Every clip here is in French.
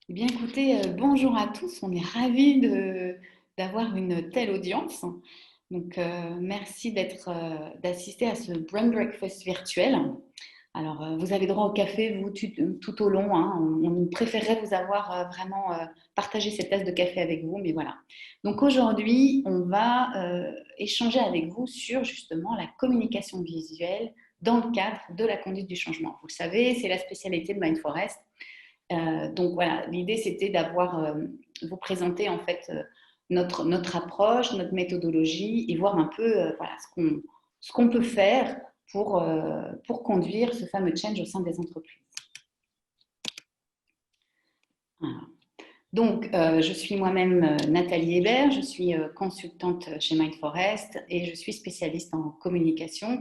Eh bien, écoutez, bonjour à tous. On est ravis d'avoir une telle audience. Donc, merci d'assister à ce Brain Breakfast virtuel. Alors, vous avez droit au café, vous, tout au long, hein. On préférerait vous avoir vraiment partagé cette tasse de café avec vous, mais voilà. Donc, aujourd'hui, on va échanger avec vous sur justement la communication visuelle dans le cadre de la conduite du changement. Vous le savez, c'est la spécialité de Mindforest. Donc voilà, l'idée c'était vous présenter en fait notre approche, notre méthodologie et voir un peu voilà, ce qu'on peut faire pour conduire ce fameux change au sein des entreprises. Voilà. Donc, je suis moi-même Nathalie Hébert, je suis consultante chez Mindforest et je suis spécialiste en communication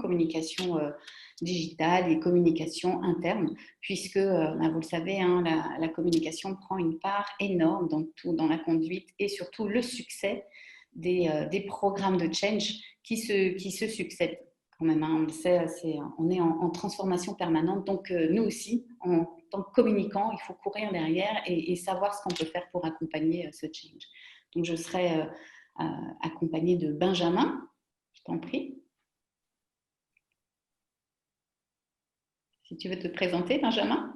digitale et communication interne, puisque, vous le savez, hein, la communication prend une part énorme dans la conduite et surtout le succès des programmes de change qui se succèdent. Quand même, hein, on le sait, on est en transformation permanente, donc nous aussi, en tant que communicant, il faut courir derrière et savoir ce qu'on peut faire pour accompagner ce change. Donc, je serai accompagnée de Benjamin, je t'en prie. Si tu veux te présenter, Benjamin.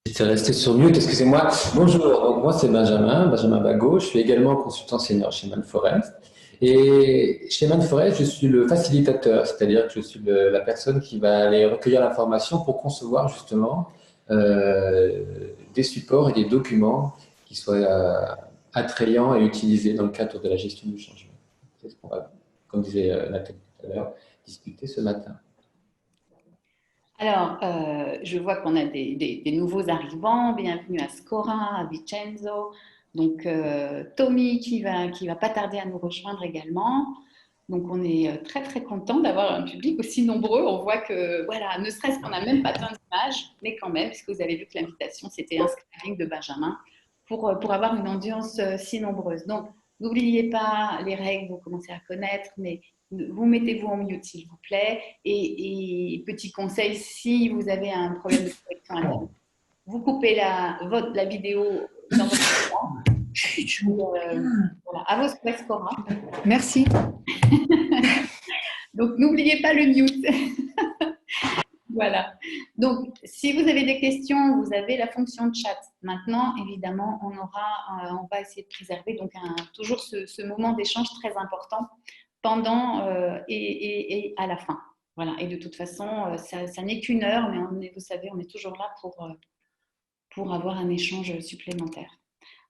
J'étais resté sur mute, excusez-moi. Bonjour, donc moi c'est Benjamin Bagot. Je suis également consultant senior chez Manforest. Et chez Manforest, je suis le facilitateur, c'est-à-dire que je suis la personne qui va aller recueillir l'information pour concevoir justement des supports et des documents qui soient attrayants et utilisés dans le cadre de la gestion du changement. C'est ce qu'on va, comme disait Nathalie tout à l'heure, discuter ce matin. Alors, je vois qu'on a des nouveaux arrivants. Bienvenue à Scora, à Vincenzo. Donc, Tommy qui va pas tarder à nous rejoindre également. Donc, on est très, très content d'avoir un public aussi nombreux. On voit que, voilà, ne serait-ce qu'on n'a même pas plein d'images, mais quand même, puisque vous avez vu que l'invitation, c'était un scribing de Benjamin pour avoir une audience si nombreuse. Donc, n'oubliez pas les règles, vous commencez à connaître, mais vous mettez-vous en mute, s'il vous plaît. Et petit conseil, si vous avez un problème de connexion Internet, vous coupez la vidéo dans votre écran. Voilà, à vos souhaits, Cora. Merci. Donc, n'oubliez pas le mute. Voilà. Donc, si vous avez des questions, vous avez la fonction de chat. Maintenant, évidemment, on va essayer de préserver donc toujours ce moment d'échange très important pendant et à la fin. Voilà. Et de toute façon, ça n'est qu'une heure, mais vous savez, on est toujours là pour avoir un échange supplémentaire.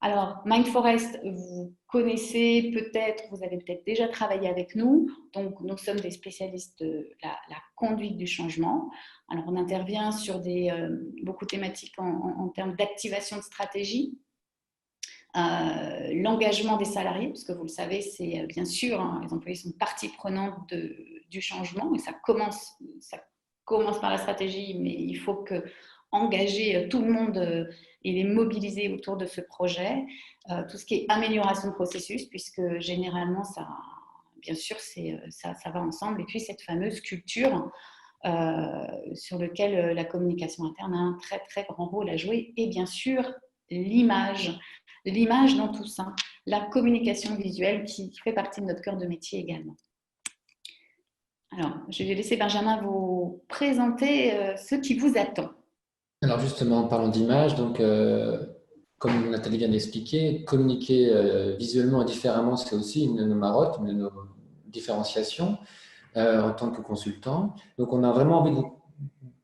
Alors, Mindforest, vous connaissez peut-être, vous avez peut-être déjà travaillé avec nous. Donc, nous sommes des spécialistes de la conduite du changement. Alors, on intervient sur beaucoup de thématiques en termes d'activation de stratégie, l'engagement des salariés, parce que vous le savez, c'est bien sûr, hein, les employés sont partie prenante du changement et ça commence par la stratégie, mais il faut engager tout le monde et les mobiliser autour de ce projet. Tout ce qui est amélioration de processus, puisque généralement, bien sûr, ça va ensemble. Et puis, cette fameuse culture sur laquelle la communication interne a un très, très grand rôle à jouer. Et bien sûr, l'image. L'image dans tout ça. La communication visuelle qui fait partie de notre cœur de métier également. Alors, je vais laisser Benjamin vous présenter ce qui vous attend. Alors justement, en parlant d'image, donc comme Nathalie vient d'expliquer, communiquer visuellement et différemment, c'est aussi une de nos marottes, une de nos différenciations en tant que consultant. Donc on a vraiment envie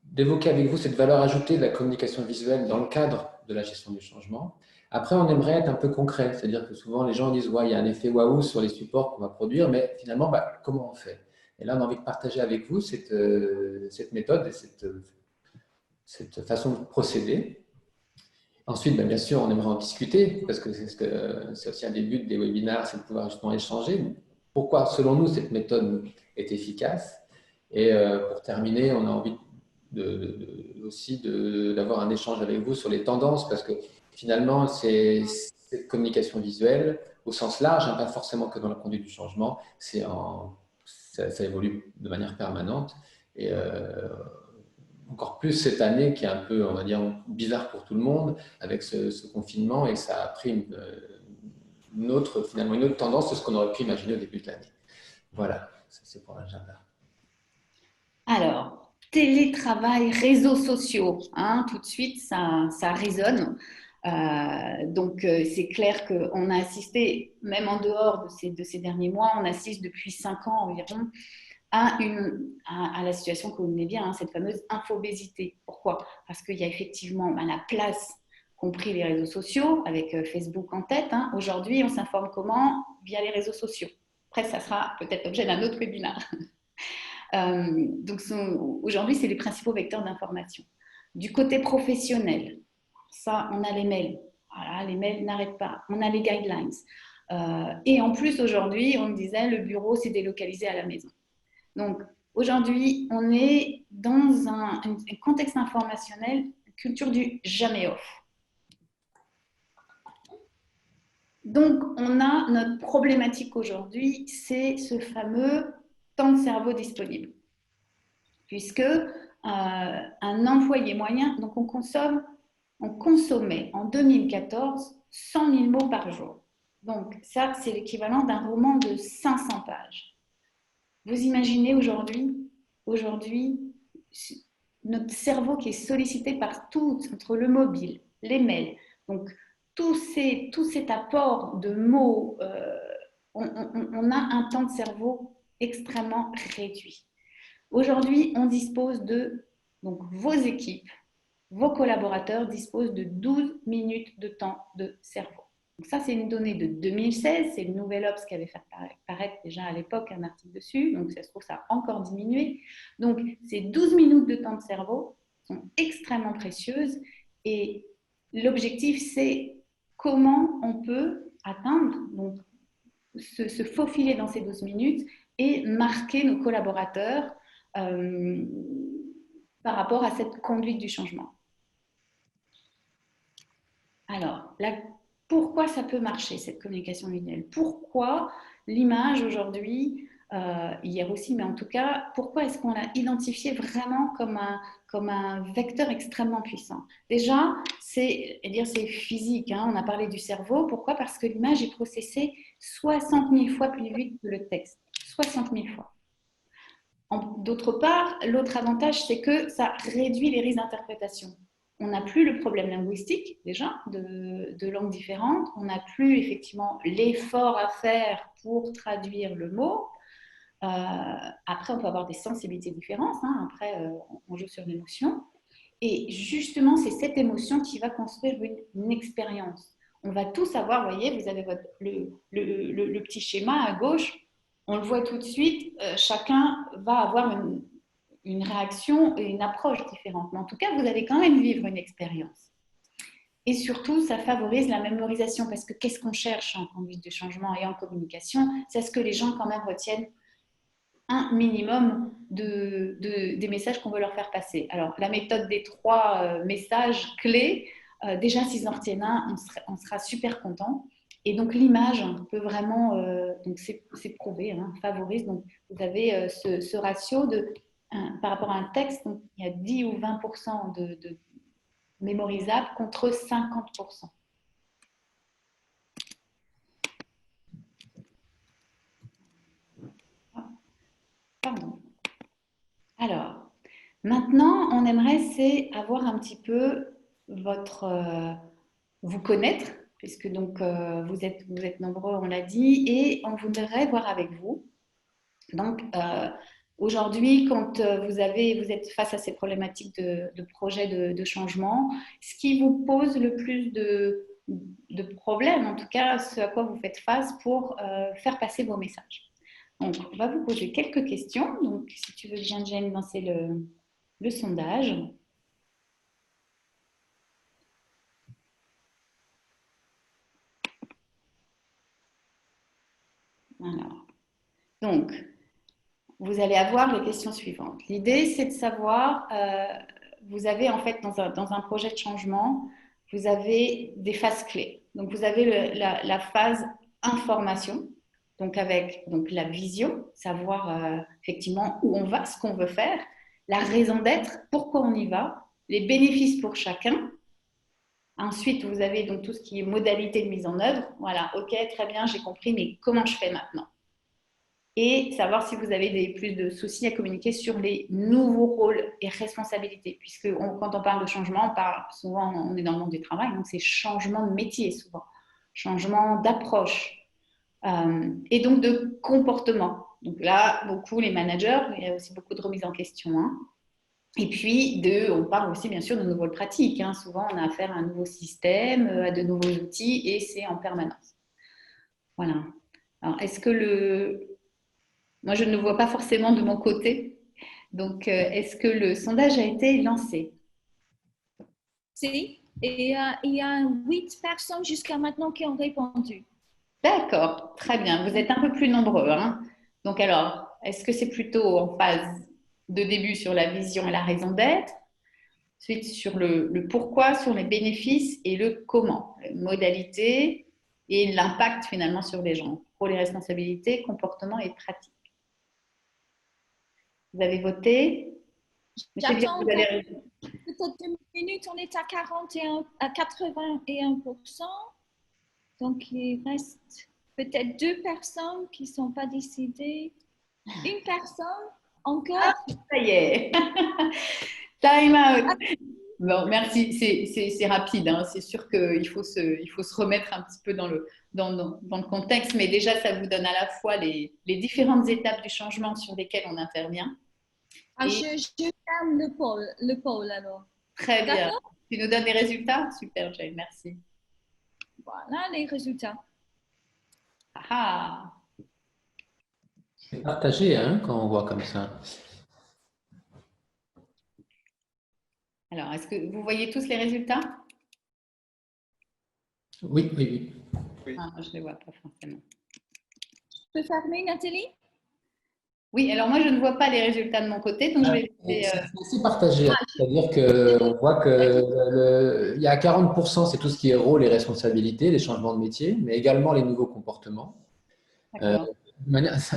d'évoquer avec vous cette valeur ajoutée de la communication visuelle dans le cadre de la gestion du changement. Après, on aimerait être un peu concret, c'est-à-dire que souvent les gens disent ouais, il y a un effet waouh sur les supports qu'on va produire, mais finalement, comment on fait? Et là, on a envie de partager avec vous cette méthode et cette façon de procéder. Ensuite, bien sûr, on aimerait en discuter, parce que c'est aussi un des buts des webinaires, c'est de pouvoir justement échanger. Pourquoi, selon nous, cette méthode est efficace? Et pour terminer, on a envie aussi d'avoir un échange avec vous sur les tendances, parce que finalement, c'est cette communication visuelle, au sens large, hein, pas forcément que dans la conduite du changement, ça évolue de manière permanente. Et encore plus cette année qui est un peu, on va dire, bizarre pour tout le monde avec ce confinement, et ça a pris finalement une autre tendance de ce qu'on aurait pu imaginer au début de l'année. Voilà, ça c'est pour l'agenda. Alors, télétravail, réseaux sociaux, hein, tout de suite, ça résonne. C'est clair qu'on a assisté, même en dehors de ces derniers mois, on assiste depuis 5 ans environ à la situation que vous connaissez bien, hein, cette fameuse infobésité. Pourquoi? Parce qu'il y a effectivement la place compris les réseaux sociaux, avec Facebook en tête. Hein. Aujourd'hui, on s'informe comment? Via les réseaux sociaux. Après, ça sera peut-être l'objet d'un autre webinaire. Aujourd'hui, c'est les principaux vecteurs d'information. Du côté professionnel, ça, on a les mails. Voilà, les mails n'arrêtent pas. On a les guidelines. Et en plus, aujourd'hui, on me disait, le bureau s'est délocalisé à la maison. Donc, aujourd'hui, on est dans un contexte informationnel, une culture du jamais off. Donc, on a notre problématique aujourd'hui, c'est ce fameux temps de cerveau disponible. Puisque un employé moyen, donc on consommait en 2014 100 000 mots par jour. Donc, ça, c'est l'équivalent d'un roman de 500 pages. Vous imaginez aujourd'hui, notre cerveau qui est sollicité par tout, entre le mobile, les mails, donc tout cet apport de mots, on a un temps de cerveau extrêmement réduit. Aujourd'hui, on dispose donc vos équipes, vos collaborateurs disposent de 12 minutes de temps de cerveau. Donc ça, c'est une donnée de 2016, c'est le Nouvel Obs qui avait fait paraître déjà à l'époque un article dessus, donc ça se trouve, ça a encore diminué. Donc ces 12 minutes de temps de cerveau sont extrêmement précieuses, et l'objectif, c'est comment on peut atteindre, donc se faufiler dans ces 12 minutes et marquer nos collaborateurs par rapport à cette conduite du changement. Alors, pourquoi ça peut marcher, cette communication visuelle? Pourquoi l'image aujourd'hui, hier aussi, mais en tout cas, pourquoi est-ce qu'on l'a identifié vraiment comme un vecteur extrêmement puissant? Déjà, c'est physique, hein, on a parlé du cerveau. Pourquoi? Parce que l'image est processée 60 000 fois plus vite que le texte. 60 000 fois. D'autre part, l'autre avantage, c'est que ça réduit les risques d'interprétation. On n'a plus le problème linguistique, déjà, de langues différentes. On n'a plus, effectivement, l'effort à faire pour traduire le mot. Après, on peut avoir des sensibilités différentes. Hein. Après, on joue sur l'émotion. Et justement, c'est cette émotion qui va construire une expérience. On va tous avoir, vous voyez, vous avez le petit schéma à gauche. On le voit tout de suite, chacun va avoir une réaction et une approche différente. Mais en tout cas, vous allez quand même vivre une expérience. Et surtout, ça favorise la mémorisation, parce que qu'est-ce qu'on cherche en conduite de changement et en communication? C'est ce que les gens quand même retiennent un minimum des messages qu'on veut leur faire passer. Alors, la méthode des 3 messages clés, déjà, s'ils en retiennent un, on sera super content. Et donc, l'image peut vraiment, donc c'est prouvé, hein, favorise. Donc, vous avez ce ratio par rapport à un texte, donc, il y a 10 ou 20% de mémorisable contre 50%. Pardon. Alors, maintenant, on aimerait avoir un petit peu vous connaître, puisque donc vous êtes nombreux, on l'a dit, et on voudrait voir avec vous. Donc, aujourd'hui, quand vous êtes face à ces problématiques de projets de changement, ce qui vous pose le plus de problèmes, en tout cas, ce à quoi vous faites face pour faire passer vos messages. Donc, on va vous poser quelques questions. Donc, si tu veux bien, Jane, lancer le sondage. Alors, donc, vous allez avoir les questions suivantes. L'idée, c'est de savoir, vous avez en fait dans un projet de changement, vous avez des phases clés. Donc, vous avez la phase information, donc avec la vision, savoir effectivement où on va, ce qu'on veut faire. la raison d'être, pourquoi on y va, les bénéfices pour chacun. Ensuite, vous avez donc tout ce qui est modalité de mise en œuvre. Voilà, ok, très bien, j'ai compris, mais comment je fais maintenant? Et savoir si vous avez plus de soucis à communiquer sur les nouveaux rôles et responsabilités. Puisque quand on parle de changement, on parle souvent, on est dans le monde du travail, donc c'est changement de métier souvent, changement d'approche et donc de comportement. Donc là, beaucoup les managers, il y a aussi beaucoup de remises en question. Hein. Et puis, on parle aussi bien sûr de nouvelles pratiques. Hein. Souvent, on a affaire à un nouveau système, à de nouveaux outils, et c'est en permanence. Voilà. Alors, moi, je ne le vois pas forcément de mon côté. Donc, est-ce que le sondage a été lancé? Si, et il y a 8 personnes jusqu'à maintenant qui ont répondu. D'accord, très bien. Vous êtes un peu plus nombreux. Hein. Donc, alors, est-ce que c'est plutôt en phase de début sur la vision et la raison d'être? Ensuite, sur le pourquoi, sur les bénéfices et le comment, les modalités et l'impact finalement sur les gens, pour les responsabilités, comportements et pratiques. Vous avez voté? J'attends peut-être 2 minutes, on est à 81%. Donc, il reste peut-être 2 personnes qui ne sont pas décidées. Une personne encore. Ah, ça y est. Time out. Bon, merci, c'est rapide. Hein. C'est sûr qu'il faut se remettre un petit peu dans le contexte, mais déjà, ça vous donne à la fois les différentes étapes du changement sur lesquelles on intervient. Ah, je ferme le pôle alors. Très bien. Tu nous donnes les résultats? Super, Jane, merci. Voilà les résultats. Ah. C'est partagé hein, quand on voit comme ça. Alors, est-ce que vous voyez tous les résultats? Oui, oui, oui. Ah, je ne les vois pas forcément. Je peux fermer, Nathalie? Oui, alors moi, je ne vois pas les résultats de mon côté, donc je vais laisser… C'est assez partagé. C'est-à-dire qu'on voit qu'il y a 40%, c'est tout ce qui est rôle et responsabilité, les changements de métier, mais également les nouveaux comportements.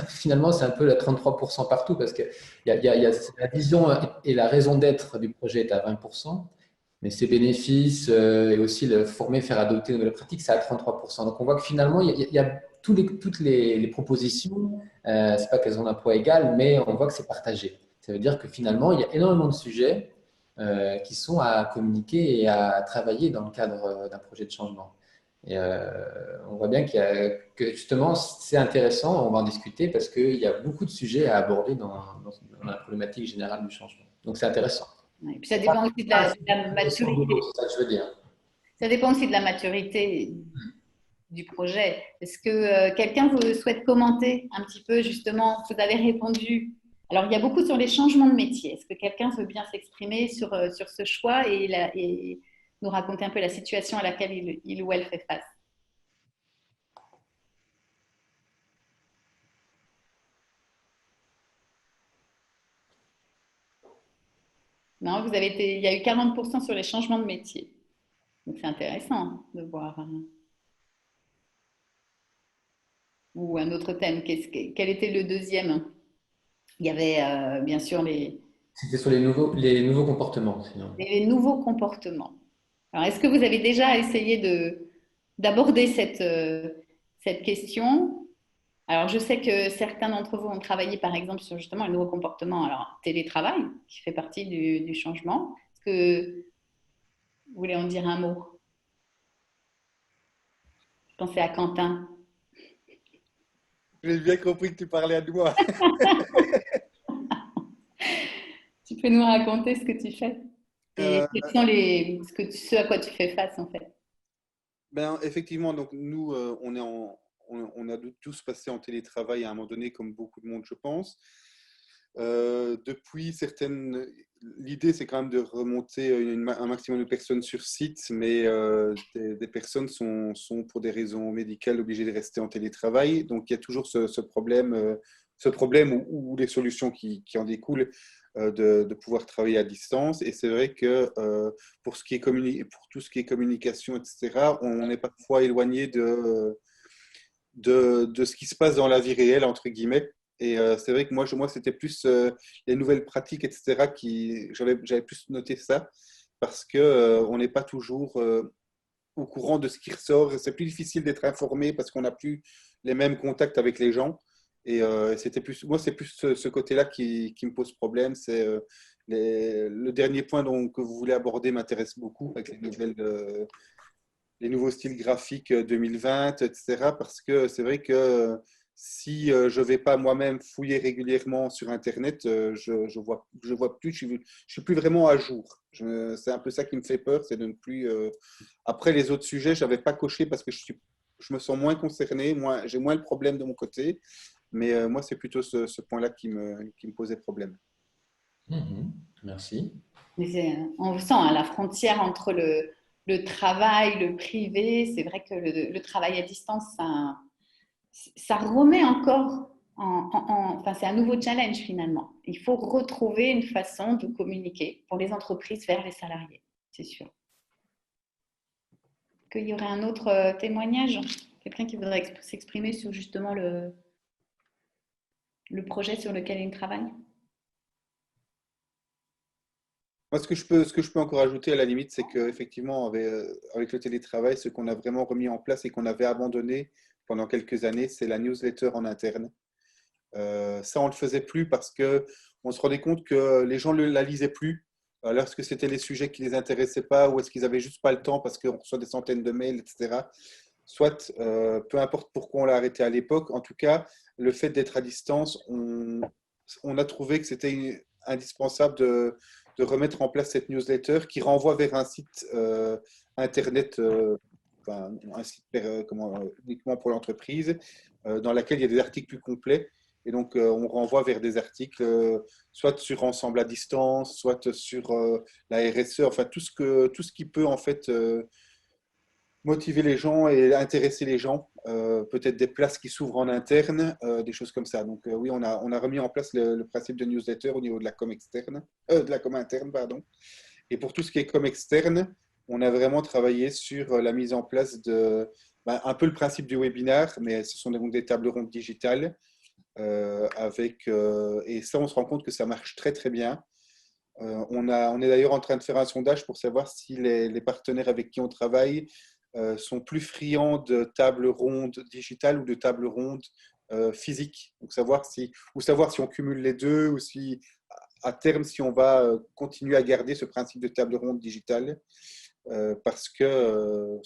Finalement, c'est un peu la 33% partout parce que la vision et la raison d'être du projet est à 20%, mais ses bénéfices et aussi le former, faire adopter de nouvelles pratiques, c'est à 33%. Donc, on voit que finalement, il y a toutes les propositions, c'est pas qu'elles ont un poids égal, mais on voit que c'est partagé. Ça veut dire que finalement, il y a énormément de sujets qui sont à communiquer et à travailler dans le cadre d'un projet de changement. Et on voit bien que justement, c'est intéressant, on va en discuter parce qu'il y a beaucoup de sujets à aborder dans la problématique générale du changement. Donc, c'est intéressant. Et puis ça dépend aussi de la maturité. C'est ça que je veux dire. Ça dépend aussi de la maturité du projet. Est-ce que quelqu'un vous souhaite commenter un petit peu justement? Vous avez répondu. Alors, il y a beaucoup sur les changements de métier. Est-ce que quelqu'un veut bien s'exprimer sur ce choix et nous raconter un peu la situation à laquelle il ou elle fait face? Non, il y a eu 40% sur les changements de métier. Donc, c'est intéressant de voir. Ou un autre thème. Quel était le deuxième? Il y avait bien sûr C'était sur les nouveaux comportements, sinon. les nouveaux comportements. Alors, est-ce que vous avez déjà essayé d'aborder cette question? Alors, je sais que certains d'entre vous ont travaillé, par exemple, sur justement le nouveau comportement. Alors, télétravail, qui fait partie du changement. Est-ce que vous voulez en dire un mot? Je pensais à Quentin. J'ai bien compris que tu parlais à moi. Tu peux nous raconter ce que tu fais? Et quels sont ce à quoi tu fais face, en fait? Ben, effectivement, donc nous, on a tous passé en télétravail à un moment donné, comme beaucoup de monde, je pense. Depuis l'idée, c'est quand même de remonter un maximum de personnes sur site, mais des personnes sont, pour des raisons médicales, obligées de rester en télétravail. Donc, il y a toujours ce problème ou les solutions qui en découlent de pouvoir travailler à distance. Et c'est vrai que pour tout ce qui est communication, etc., on est parfois éloigné de ce qui se passe dans la vie réelle, entre guillemets. Et c'est vrai que moi c'était plus les nouvelles pratiques, etc., j'avais plus noté ça, parce que on n'est pas toujours au courant de ce qui ressort. C'est plus difficile d'être informé parce qu'on n'a plus les mêmes contacts avec les gens. Et moi, c'est plus ce côté-là qui me pose problème. C'est le dernier point que vous voulez aborder m'intéresse beaucoup avec les nouveaux styles graphiques 2020, etc. Parce que c'est vrai que si je ne vais pas moi-même fouiller régulièrement sur Internet, je vois plus, je suis plus vraiment à jour. C'est un peu ça qui me fait peur, c'est de ne plus. Après, les autres sujets, je n'avais pas coché parce que je me sens moins concerné, j'ai moins le problème de mon côté. Mais moi, c'est plutôt ce point-là qui me posait problème. Mhm. Merci. Mais on vous sent hein, la frontière entre le travail, le privé. C'est vrai que le travail à distance, ça remet encore enfin, c'est un nouveau challenge finalement. Il faut retrouver une façon de communiquer pour les entreprises vers les salariés, c'est sûr. Qu'il y aurait un autre témoignage, quelqu'un qui voudrait s'exprimer sur justement le projet sur lequel il travaille. Moi, ce que je peux encore ajouter à la limite, c'est qu'effectivement, avec le télétravail, ce qu'on a vraiment remis en place et qu'on avait abandonné pendant quelques années, c'est la newsletter en interne. Ça, on ne le faisait plus parce qu'on se rendait compte que les gens ne la lisaient plus. Lorsque c'était les sujets qui ne les intéressaient pas ou est-ce qu'ils n'avaient juste pas le temps parce qu'on reçoit des centaines de mails, etc. Soit, peu importe pourquoi on l'a arrêté à l'époque, en tout cas, le fait d'être à distance, on a trouvé que c'était indispensable de remettre en place cette newsletter qui renvoie vers un site internet, enfin, un site uniquement pour l'entreprise, dans lequel il y a des articles plus complets. Et donc, on renvoie vers des articles, soit sur Ensemble à distance, soit sur la RSE, enfin tout ce qui peut en fait motiver les gens et intéresser les gens, peut-être des places qui s'ouvrent en interne, des choses comme ça. Donc oui, on a remis en place le principe de newsletter au niveau de la com externe, de la com interne, pardon. Et pour tout ce qui est com externe, on a vraiment travaillé sur la mise en place un peu le principe du webinar, mais ce sont donc des tables rondes digitales. Et ça, on se rend compte que ça marche très très bien. On est d'ailleurs en train de faire un sondage pour savoir si les partenaires avec qui on travaille sont plus friands de tables rondes digitales ou de tables rondes physiques. Donc savoir si on cumule les deux ou si à terme si on va continuer à garder ce principe de table ronde digitale parce que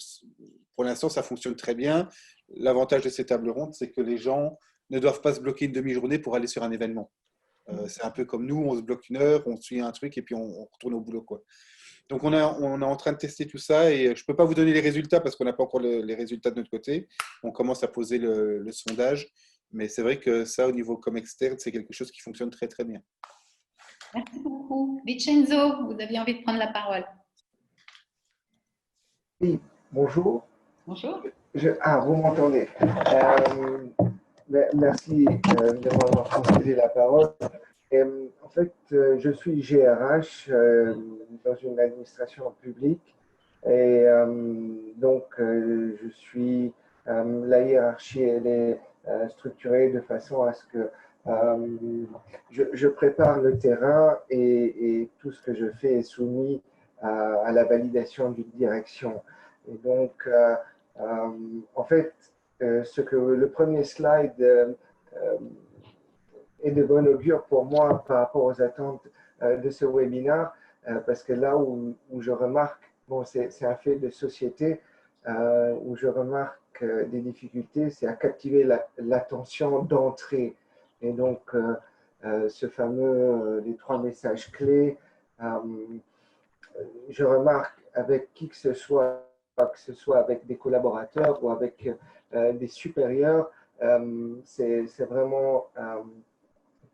pour l'instant ça fonctionne très bien. L'avantage de ces tables rondes, c'est que les gens ne doivent pas se bloquer une demi-journée pour aller sur un événement. C'est un peu comme nous, on se bloque une heure, on suit un truc et puis on retourne au boulot, quoi. Donc on est en train de tester tout ça et je ne peux pas vous donner les résultats parce qu'on n'a pas encore les résultats de notre côté. On commence à poser le sondage, mais c'est vrai que ça, au niveau comme externe, c'est quelque chose qui fonctionne très très bien. Merci beaucoup. Vincenzo, vous aviez envie de prendre la parole. Oui, bonjour. Bonjour. Vous m'entendez. Merci de m'avoir transféré la parole. En fait, je suis GRH dans une administration publique et donc je suis la hiérarchie elle est structurée de façon à ce que je prépare le terrain et tout ce que je fais est soumis à la validation d'une direction. Et donc, en fait, le premier slide est de bon augure pour moi par rapport aux attentes de ce webinaire, parce que là où je remarque, bon, c'est un fait de société, où je remarque des difficultés, c'est à captiver l'attention d'entrée. Et donc, ce fameux, les 3 messages clés, je remarque avec qui que ce soit avec des collaborateurs ou avec des supérieurs, c'est vraiment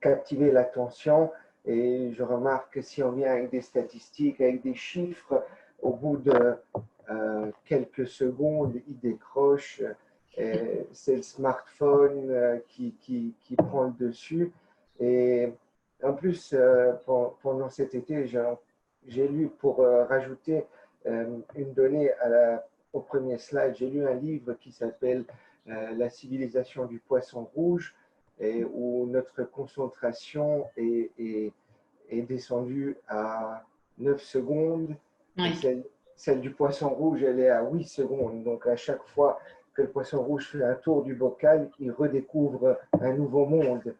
captiver l'attention. Et je remarque que si on vient avec des statistiques, avec des chiffres, au bout de quelques secondes, ils décrochent. C'est le smartphone qui prend le dessus. Et en plus, pendant cet été, j'ai lu, pour rajouter une donnée au premier slide, j'ai lu un livre qui s'appelle La civilisation du poisson rouge. et où notre concentration est descendue à 9 secondes. Oui. Et celle du poisson rouge, elle est à 8 secondes. Donc, à chaque fois que le poisson rouge fait un tour du bocal, il redécouvre un nouveau monde.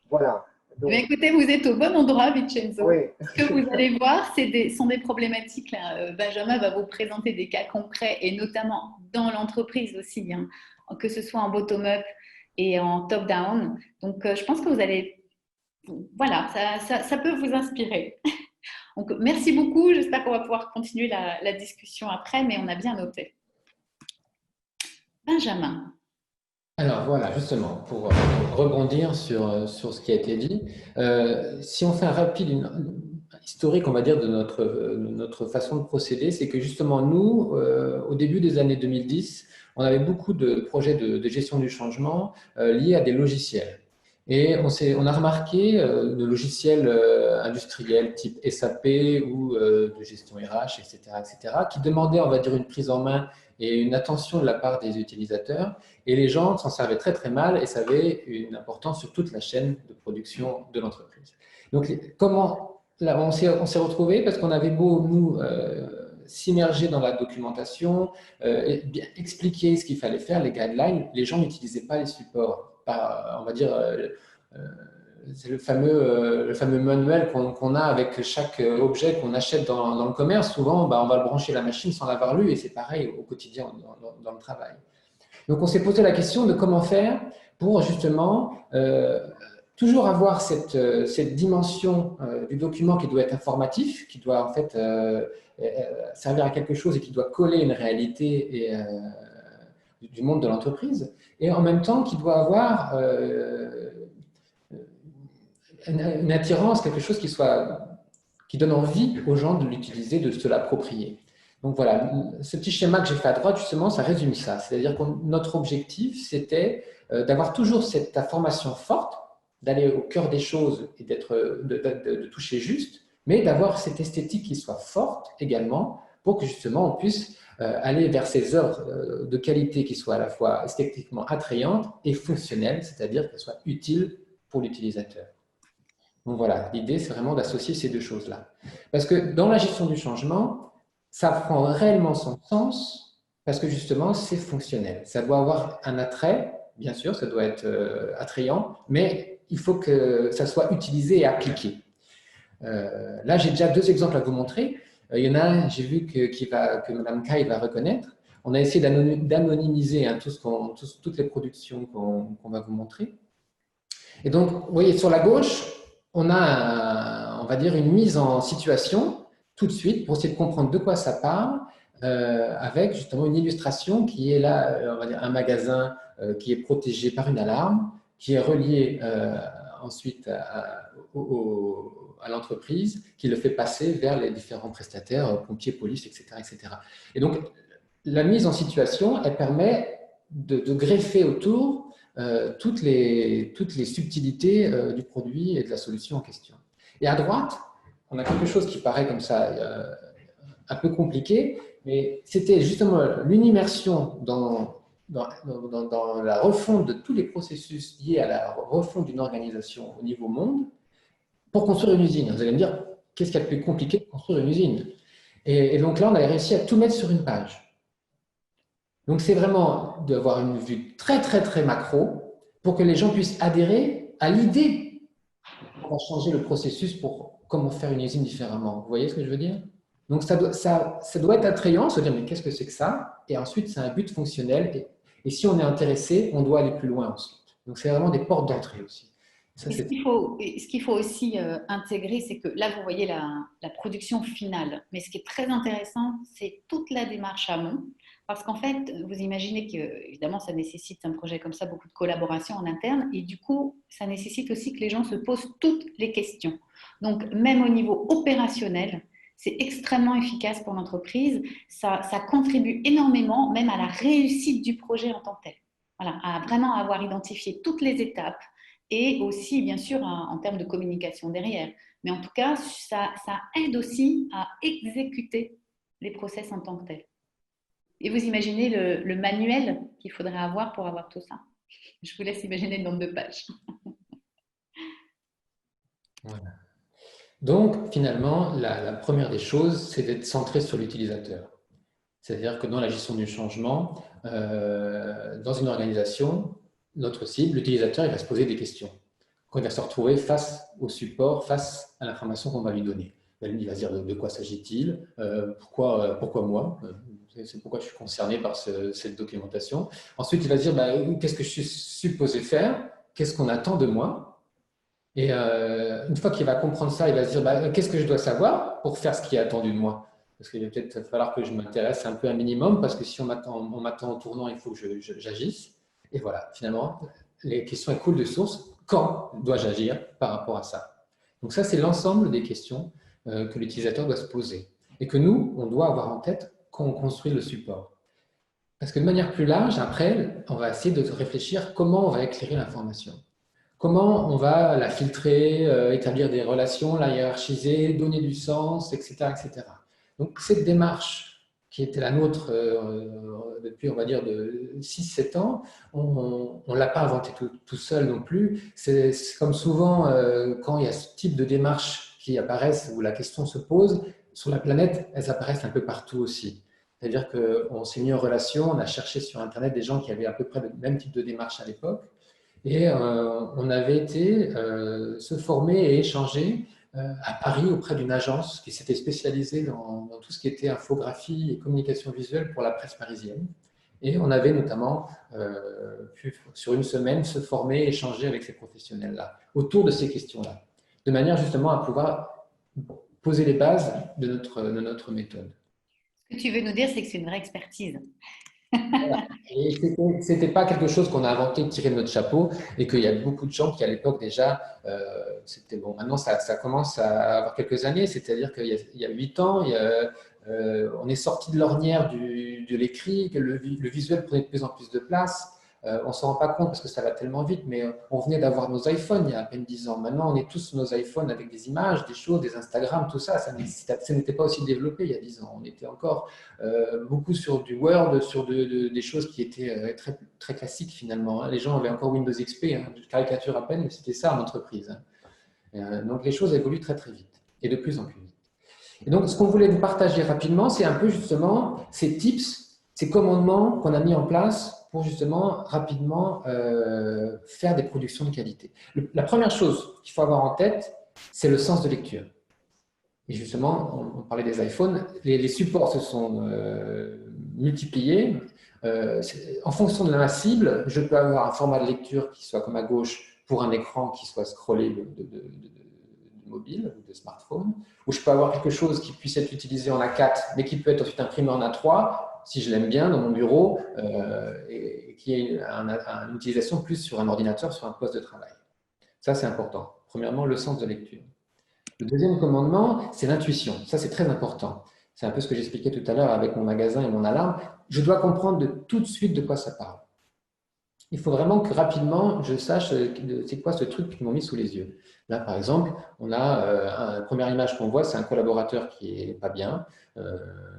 Voilà. Donc, Mais écoutez, vous êtes au bon endroit, Vincenzo. oui. Ce que vous allez voir, sont des problématiques. Là. Benjamin va vous présenter des cas concrets et notamment dans l'entreprise aussi, hein, que ce soit en bottom-up et en top-down. Donc, je pense que vous allez, voilà, ça peut vous inspirer. Donc, merci beaucoup. J'espère qu'on va pouvoir continuer la discussion après, mais on a bien noté. Benjamin. Alors voilà, justement, pour rebondir sur ce qui a été dit, si on fait un rapide historique, on va dire, de notre façon de procéder, c'est que justement, nous, au début des années 2010, on avait beaucoup de projets de gestion du changement liés à des logiciels. Et on a remarqué de logiciels industriels type SAP ou de gestion RH, etc., qui demandaient, on va dire, une prise en main et une attention de la part des utilisateurs. Et les gens s'en servaient très très mal et ça avait une importance sur toute la chaîne de production de l'entreprise. Donc, comment là, on s'est retrouvés parce qu'on avait beau, nous, s'immerger dans la documentation, et bien expliquer ce qu'il fallait faire, les guidelines, les gens n'utilisaient pas les supports. On va dire, c'est le fameux manuel qu'on a avec chaque objet qu'on achète dans le commerce. Souvent, on va le brancher la machine sans l'avoir lu et c'est pareil au quotidien dans le travail. Donc, on s'est posé la question de comment faire pour justement toujours avoir cette dimension du document qui doit être informatif, qui doit en fait servir à quelque chose et qui doit coller une réalité du monde de l'entreprise, et en même temps qui doit avoir une attirance, quelque chose qui donne envie aux gens de l'utiliser, de se l'approprier. Donc voilà, ce petit schéma que j'ai fait à droite, justement, ça résume ça. C'est-à-dire que notre objectif, c'était d'avoir toujours cette information forte, d'aller au cœur des choses et de toucher juste, mais d'avoir cette esthétique qui soit forte également pour que justement on puisse aller vers ces œuvres de qualité qui soient à la fois esthétiquement attrayantes et fonctionnelles, c'est-à-dire qu'elles soient utiles pour l'utilisateur. Donc voilà, l'idée c'est vraiment d'associer ces deux choses-là. Parce que dans la gestion du changement, ça prend réellement son sens parce que justement c'est fonctionnel. Ça doit avoir un attrait, bien sûr, ça doit être attrayant, mais il faut que ça soit utilisé et appliqué. Là, j'ai déjà deux exemples à vous montrer. Il y en a un, j'ai vu que Mme Kai va reconnaître. On a essayé d'anonymiser toutes les productions qu'on va vous montrer. Et donc, vous voyez, sur la gauche, on a, on va dire, une mise en situation tout de suite pour essayer de comprendre de quoi ça parle, avec justement une illustration qui est là, on va dire, un magasin qui est protégé par une alarme, qui est relié ensuite à l'entreprise, qui le fait passer vers les différents prestataires, pompiers, police, etc., etc. Et donc, la mise en situation, elle permet de greffer autour toutes les subtilités du produit et de la solution en question. Et à droite, on a quelque chose qui paraît comme ça un peu compliqué, mais c'était justement l'immersion dans la refonte de tous les processus liés à la refonte d'une organisation au niveau monde pour construire une usine. Vous allez me dire, qu'est-ce qu'il y a de plus compliqué de construire une usine? Et donc là, on a réussi à tout mettre sur une page. Donc, c'est vraiment d'avoir une vue très, très, très macro pour que les gens puissent adhérer à l'idée qu'on va changer le processus pour comment faire une usine différemment. Vous voyez ce que je veux dire? Donc, ça doit être attrayant, se dire, mais qu'est-ce que c'est que ça? Et ensuite, c'est un but fonctionnel. Et si on est intéressé, on doit aller plus loin ensuite. Donc, c'est vraiment des portes d'entrée aussi. Ça, ce qu'il faut aussi intégrer, c'est que là, vous voyez la production finale. Mais ce qui est très intéressant, c'est toute la démarche amont. Parce qu'en fait, vous imaginez que, évidemment, ça nécessite un projet comme ça, beaucoup de collaboration en interne. Et du coup, ça nécessite aussi que les gens se posent toutes les questions. Donc, même au niveau opérationnel, c'est extrêmement efficace pour l'entreprise. Ça contribue énormément, même à la réussite du projet en tant que tel. Voilà, à vraiment avoir identifié toutes les étapes et aussi, bien sûr, en termes de communication derrière. Mais en tout cas, ça aide aussi à exécuter les process en tant que tels. Et vous imaginez le manuel qu'il faudrait avoir pour avoir tout ça. Je vous laisse imaginer le nombre de pages. Voilà. Donc, finalement, la première des choses, c'est d'être centré sur l'utilisateur. C'est-à-dire que dans la gestion du changement, dans une organisation, notre cible, l'utilisateur, il va se poser des questions. Quand il va se retrouver face au support, face à l'information qu'on va lui donner. Il va se dire de quoi s'agit-il, pourquoi moi, c'est pourquoi je suis concerné par cette documentation. Ensuite, il va se dire qu'est-ce que je suis supposé faire, qu'est-ce qu'on attend de moi. Et une fois qu'il va comprendre ça, il va se dire qu'est-ce que je dois savoir pour faire ce qui est attendu de moi. Parce qu'il va peut-être falloir que je m'intéresse un peu un minimum, parce que si on m'attend au tournant, il faut que j'agisse. Et voilà, finalement, les questions coulent de source. Quand dois-je agir par rapport à ça? Donc ça, c'est l'ensemble des questions que l'utilisateur doit se poser. Et que nous, on doit avoir en tête quand on construit le support. Parce que de manière plus large, après, on va essayer de réfléchir comment on va éclairer l'information. Comment on va la filtrer, établir des relations, la hiérarchiser, donner du sens, etc., etc. Donc, cette démarche qui était la nôtre depuis, on va dire, de 6-7 ans, on ne l'a pas inventée tout seul non plus. C'est comme souvent, quand il y a ce type de démarches qui apparaissent, où la question se pose, sur la planète, elles apparaissent un peu partout aussi. C'est-à-dire qu'on s'est mis en relation, on a cherché sur Internet des gens qui avaient à peu près le même type de démarche à l'époque, et on avait été se former et échanger à Paris auprès d'une agence qui s'était spécialisée dans tout ce qui était infographie et communication visuelle pour la presse parisienne. Et on avait notamment pu, sur une semaine, se former et échanger avec ces professionnels-là, autour de ces questions-là, de manière justement à pouvoir poser les bases de notre méthode. Ce que tu veux nous dire, c'est que c'est une vraie expertise. Et ce n'était pas quelque chose qu'on a inventé, tiré de notre chapeau, et qu'il y a beaucoup de gens qui, à l'époque déjà, c'était bon. Maintenant, ça commence à avoir quelques années, c'est-à-dire qu'il y a 8 ans, on est sorti de l'ornière de l'écrit, que le visuel prenait de plus en plus de place. On ne s'en rend pas compte parce que ça va tellement vite, mais on venait d'avoir nos iPhones il y a à peine 10 ans. Maintenant, on est tous sur nos iPhones avec des images, des choses, des Instagram, tout ça. Ça n'était pas aussi développé il y a 10 ans. On était encore beaucoup sur du Word, sur des choses qui étaient très, très classiques finalement. Les gens avaient encore Windows XP, je caricature à peine, mais c'était ça en entreprise. Donc les choses évoluent très très vite et de plus en plus vite. Et donc ce qu'on voulait vous partager rapidement, c'est un peu justement ces tips, ces commandements qu'on a mis en place pour justement rapidement faire des productions de qualité. La première chose qu'il faut avoir en tête, c'est le sens de lecture. Et justement, on parlait des iPhones, les supports se sont multipliés. En fonction de ma cible, je peux avoir un format de lecture qui soit comme à gauche pour un écran qui soit scrollé de mobile ou de smartphone, ou je peux avoir quelque chose qui puisse être utilisé en A4, mais qui peut être ensuite imprimé en A3, si je l'aime bien, dans mon bureau, et qui ait une utilisation plus sur un ordinateur, sur un poste de travail. Ça, c'est important. Premièrement, le sens de lecture. Le deuxième commandement, c'est l'intuition. Ça, c'est très important. C'est un peu ce que j'expliquais tout à l'heure avec mon magasin et mon alarme. Je dois comprendre tout de suite de quoi ça parle. Il faut vraiment que rapidement, je sache c'est quoi ce truc qu'ils m'ont mis sous les yeux. Là, par exemple, on a la première image qu'on voit, c'est un collaborateur qui n'est pas bien,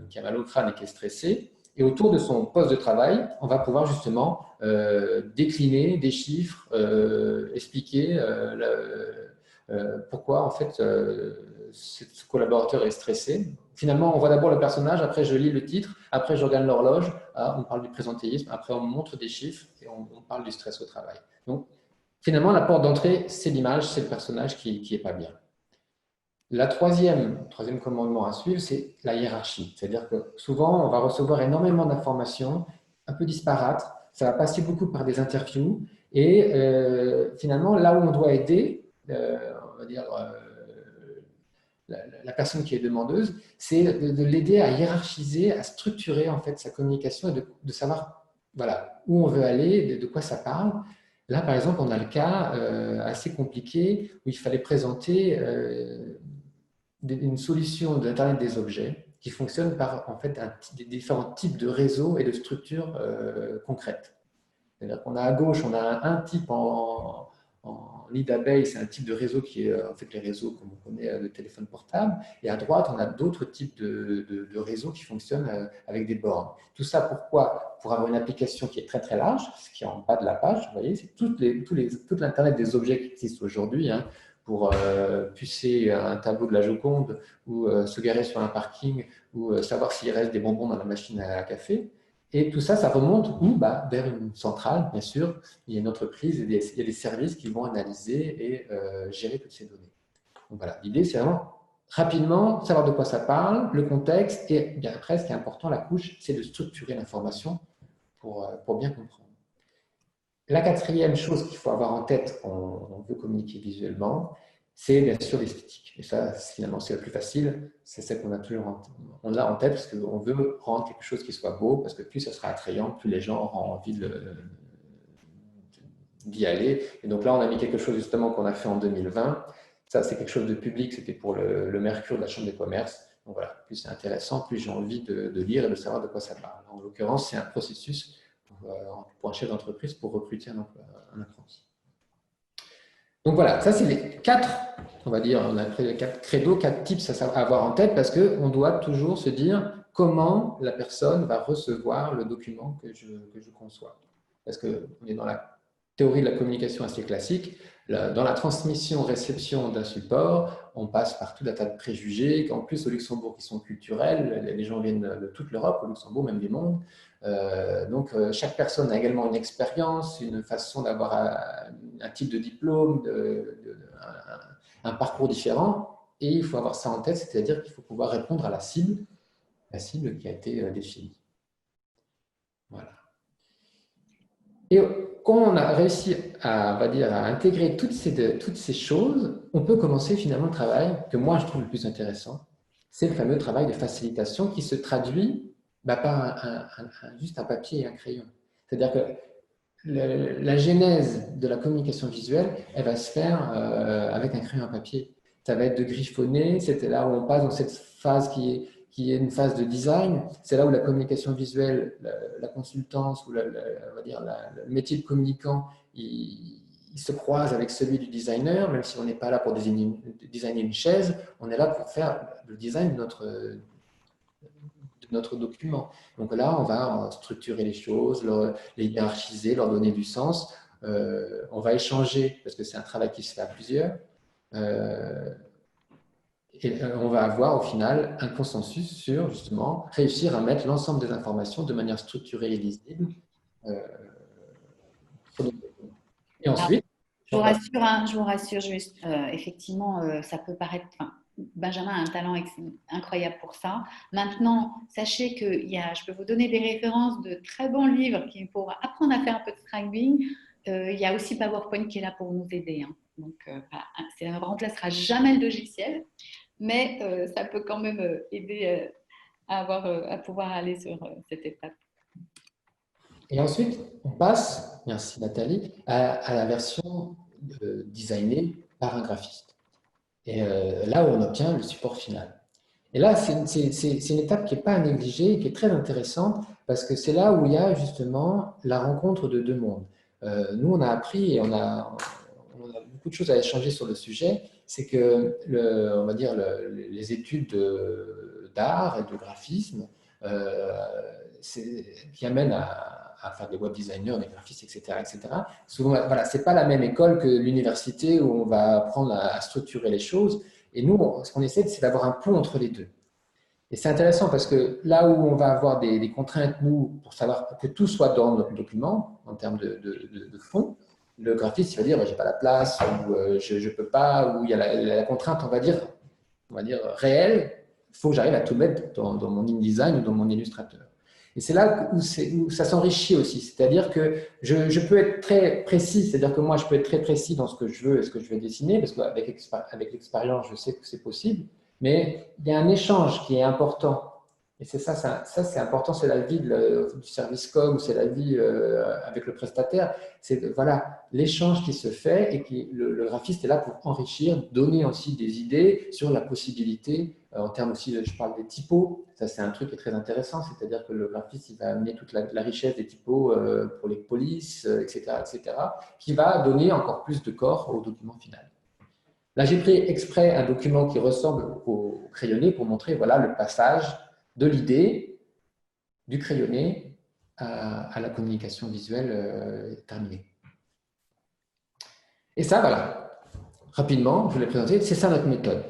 qui a mal au crâne et qui est stressé. Et autour de son poste de travail, on va pouvoir justement décliner des chiffres, expliquer pourquoi en fait ce collaborateur est stressé. Finalement, on voit d'abord le personnage, après je lis le titre, après je regarde l'horloge, on parle du présentéisme, après on montre des chiffres et on parle du stress au travail. Donc finalement, la porte d'entrée, c'est l'image, c'est le personnage qui n'est pas bien. Le troisième commandement à suivre, c'est la hiérarchie. C'est-à-dire que souvent, on va recevoir énormément d'informations, un peu disparates, ça va passer beaucoup par des interviews, et finalement, là où on doit aider, on va dire, la personne qui est demandeuse, c'est de l'aider à hiérarchiser, à structurer en fait sa communication et de savoir voilà, où on veut aller, de quoi ça parle. Là, par exemple, on a le cas assez compliqué où il fallait présenter une solution d'Internet des objets qui fonctionne par en fait des différents types de réseaux et de structures concrètes. C'est-à-dire qu'on a à gauche, on a un type en en nid d'abeille, c'est un type de réseau qui est en fait les réseaux comme on connaît de téléphone portable. Et à droite, on a d'autres types de réseaux qui fonctionnent avec des bornes. Tout ça, pourquoi? Pour avoir une application qui est très très large, ce qui est en bas de la page, vous voyez, c'est toute l'Internet des objets qui existent aujourd'hui, hein, pour pucer un tableau de la Joconde ou se garer sur un parking ou savoir s'il reste des bonbons dans la machine à café. Et tout ça, ça remonte où? Vers une centrale, bien sûr. Il y a une entreprise, il y a des services qui vont analyser et gérer toutes ces données. Donc voilà, l'idée, c'est vraiment rapidement savoir de quoi ça parle, le contexte, et bien après, ce qui est important, la couche, c'est de structurer l'information pour bien comprendre. La quatrième chose qu'il faut avoir en tête quand on veut communiquer visuellement, c'est bien sûr l'esthétique. Et ça, finalement, c'est le plus facile. C'est celle qu'on a toujours en tête parce qu'on veut rendre quelque chose qui soit beau, parce que plus ça sera attrayant, plus les gens auront envie d'y aller. Et donc là, on a mis quelque chose justement qu'on a fait en 2020. Ça, c'est quelque chose de public. C'était pour le Mercure de la Chambre des commerces. Donc voilà, plus c'est intéressant, plus j'ai envie de lire et de savoir de quoi ça parle. En l'occurrence, c'est un processus pour un chef d'entreprise pour recruter un apprenti. Donc voilà, ça c'est les 4, on va dire, on a pris les 4 credos, 4 tips à avoir en tête parce qu'on doit toujours se dire comment la personne va recevoir le document que je conçois. Parce qu'on est dans la théorie de la communication assez classique. Dans la transmission-réception d'un support, on passe par tout un tas de préjugés, qu'en plus au Luxembourg qui sont culturels, les gens viennent de toute l'Europe, au Luxembourg, même du monde. Donc chaque personne a également une expérience, une façon d'avoir un type de diplôme, un parcours différent, et il faut avoir ça en tête, c'est-à-dire qu'il faut pouvoir répondre à la cible qui a été définie. Voilà. Et quand on a réussi à intégrer toutes ces choses, on peut commencer finalement le travail que moi je trouve le plus intéressant, c'est le fameux travail de facilitation qui se traduit par juste un papier et un crayon. C'est-à-dire que la genèse de la communication visuelle, elle va se faire avec un crayon à papier. Ça va être de griffonner, c'était là où on passe dans cette phase qui est une phase de design. C'est là où la communication visuelle, la consultance ou on va dire le métier de communicant, il se croise avec celui du designer, même si on n'est pas là pour designer une chaise, on est là pour faire le design de notre document. Donc là, on va structurer les choses, les hiérarchiser, leur donner du sens. On va échanger, parce que c'est un travail qui se fait à plusieurs. Et on va avoir au final un consensus sur justement réussir à mettre l'ensemble des informations de manière structurée et lisible. Et ensuite… Je vous rassure juste, effectivement, ça peut paraître… Benjamin a un talent incroyable pour ça. Maintenant, sachez que je peux vous donner des références de très bons livres pour apprendre à faire un peu de Scribing. Il y a aussi PowerPoint qui est là pour nous aider. Hein. Donc, ça ne remplacera jamais le logiciel, mais ça peut quand même aider à pouvoir aller sur cette étape. Et ensuite, on passe, merci Nathalie, à la version designée par un graphiste. Et là où on obtient le support final. Et là, c'est une étape qui n'est pas à négliger, qui est très intéressante, parce que c'est là où il y a justement la rencontre de deux mondes. Nous, on a appris et on a beaucoup de choses à échanger sur le sujet, c'est que on va dire les études d'art et de graphisme qui amènent à faire des web designers, des graphistes, etc. Souvent, voilà, ce n'est pas la même école que l'université où on va apprendre à structurer les choses. Et nous, ce qu'on essaie, c'est d'avoir un pont entre les deux. Et c'est intéressant parce que là où on va avoir des contraintes, nous, pour savoir que tout soit dans notre document, en termes de fond, le graphiste, il va dire, je n'ai pas la place, ou je ne peux pas, ou il y a la contrainte, on va dire réelle, il faut que j'arrive à tout mettre dans mon InDesign ou dans mon Illustrator. Et c'est là où ça s'enrichit aussi. C'est-à-dire que je peux être très précis, c'est-à-dire que moi, je peux être très précis dans ce que je veux et ce que je vais dessiner, parce qu'avec l'expérience, je sais que c'est possible, mais il y a un échange qui est important. Et c'est ça c'est important, c'est la vie du service com, c'est la vie avec le prestataire. C'est voilà, l'échange qui se fait et le graphiste est là pour enrichir, donner aussi des idées sur la possibilité En termes aussi, je parle des typos, ça c'est un truc qui est très intéressant, c'est-à-dire que le graphiste il va amener toute la richesse des typos pour les polices, etc., qui va donner encore plus de corps au document final. Là, j'ai pris exprès un document qui ressemble au crayonné pour montrer voilà, le passage de l'idée du crayonné à la communication visuelle terminée. Et ça, voilà, rapidement, je vous l'ai présenté, c'est ça notre méthode.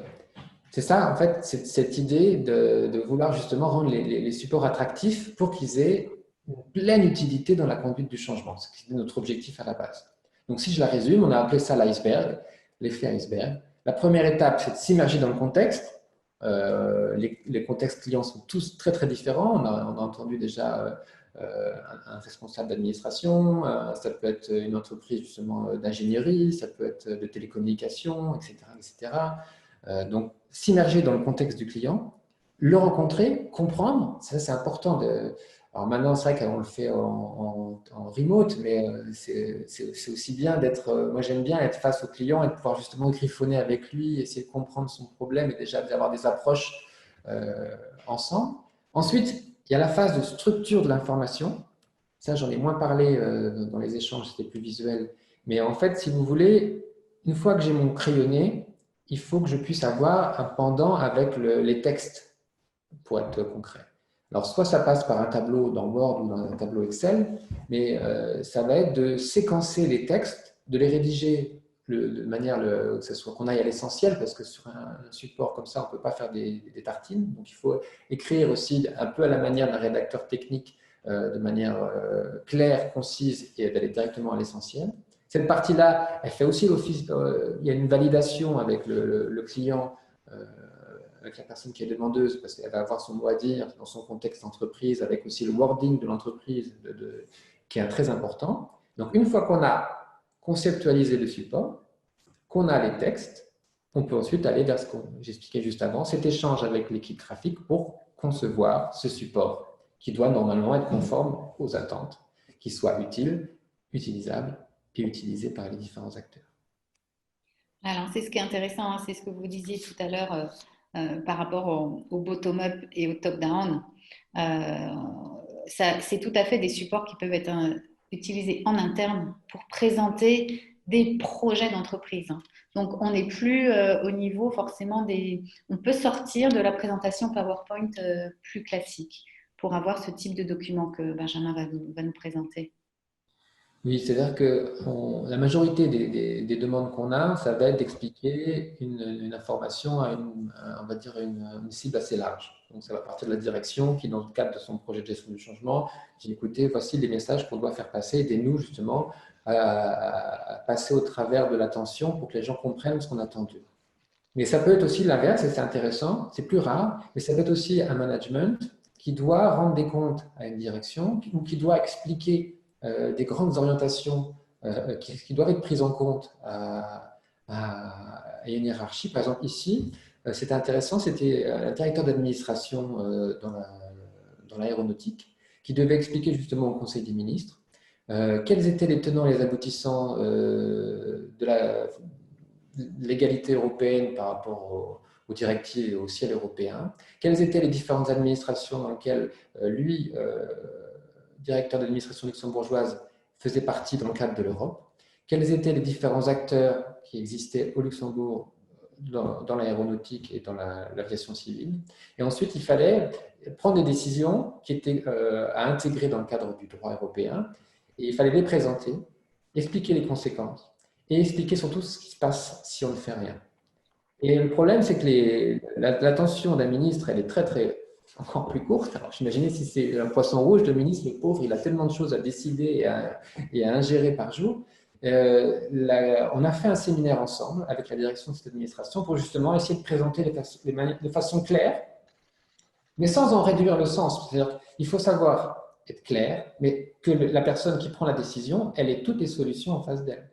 C'est ça, en fait, cette idée de vouloir justement rendre les supports attractifs pour qu'ils aient une pleine utilité dans la conduite du changement. C'est notre objectif à la base. Donc, si je la résume, on a appelé ça l'iceberg, l'effet iceberg. La première étape, c'est de s'immerger dans le contexte. Les contextes clients sont tous très, très différents. On a entendu déjà un responsable d'administration, ça peut être une entreprise justement d'ingénierie, ça peut être de télécommunications, etc. Donc, s'immerger dans le contexte du client, le rencontrer, comprendre, ça c'est important. Alors maintenant, c'est vrai qu'on le fait en remote, mais c'est aussi bien d'être, moi j'aime bien être face au client et de pouvoir justement griffonner avec lui, essayer de comprendre son problème et déjà d'avoir des approches ensemble. Ensuite, il y a la phase de structure de l'information. Ça, j'en ai moins parlé dans les échanges, c'était plus visuel. Mais en fait, si vous voulez, une fois que j'ai mon crayonné, il faut que je puisse avoir un pendant avec les textes, pour être concret. Alors, soit ça passe par un tableau dans Word ou dans un tableau Excel, mais ça va être de séquencer les textes, de les rédiger de manière que ce soit qu'on aille à l'essentiel, parce que sur un support comme ça, on ne peut pas faire des tartines. Donc, il faut écrire aussi un peu à la manière d'un rédacteur technique, de manière claire, concise, et d'aller directement à l'essentiel. Cette partie-là, elle fait aussi l'office, il y a une validation avec le client, avec la personne qui est demandeuse, parce qu'elle va avoir son mot à dire dans son contexte d'entreprise, avec aussi le wording de l'entreprise qui est très important. Donc, une fois qu'on a conceptualisé le support, qu'on a les textes, on peut ensuite aller vers ce que j'expliquais juste avant, cet échange avec l'équipe graphique pour concevoir ce support qui doit normalement être conforme aux attentes, qui soit utile, utilisable et utilisé par les différents acteurs. Alors, c'est ce qui est intéressant, hein, c'est ce que vous disiez tout à l'heure par rapport au bottom-up et au top-down. C'est tout à fait des supports qui peuvent être utilisés en interne pour présenter des projets d'entreprise. Donc, on n'est plus au niveau forcément des… On peut sortir de la présentation PowerPoint plus classique pour avoir ce type de document que Benjamin va nous présenter. Oui, c'est-à-dire que la majorité des demandes qu'on a, ça va être d'expliquer une information à on va dire une cible assez large. Donc, ça va partir de la direction qui, dans le cadre de son projet de gestion du changement, dit écoutez, voici les messages qu'on doit faire passer, aidez-nous justement à passer au travers de l'attention pour que les gens comprennent ce qu'on attend d'eux. Mais ça peut être aussi l'inverse, et c'est intéressant, c'est plus rare, mais ça peut être aussi un management qui doit rendre des comptes à une direction ou qui doit expliquer des grandes orientations qui doivent être prises en compte à une hiérarchie. Par exemple, ici, c'était intéressant, c'était un directeur d'administration dans l'aéronautique qui devait expliquer justement au Conseil des ministres quels étaient les tenants et les aboutissants de l'égalité européenne par rapport aux directives et au ciel européen, quelles étaient les différentes administrations dans lesquelles lui, directeur d'administration luxembourgeoise, faisait partie dans le cadre de l'Europe, quels étaient les différents acteurs qui existaient au Luxembourg dans l'aéronautique et dans l'aviation civile. Et ensuite, il fallait prendre des décisions qui étaient à intégrer dans le cadre du droit européen, et il fallait les présenter, expliquer les conséquences, et expliquer surtout ce qui se passe si on ne fait rien. Et le problème, c'est que l'attention d'un ministre, elle est encore plus courte. Alors, j'imaginais si c'est un poisson rouge, le ministre, le pauvre, il a tellement de choses à décider et à ingérer par jour. On a fait un séminaire ensemble avec la direction de cette administration pour justement essayer de présenter de façon claire, mais sans en réduire le sens. C'est-à-dire qu'il faut savoir être clair, mais que la personne qui prend la décision, elle ait toutes les solutions en face d'elle.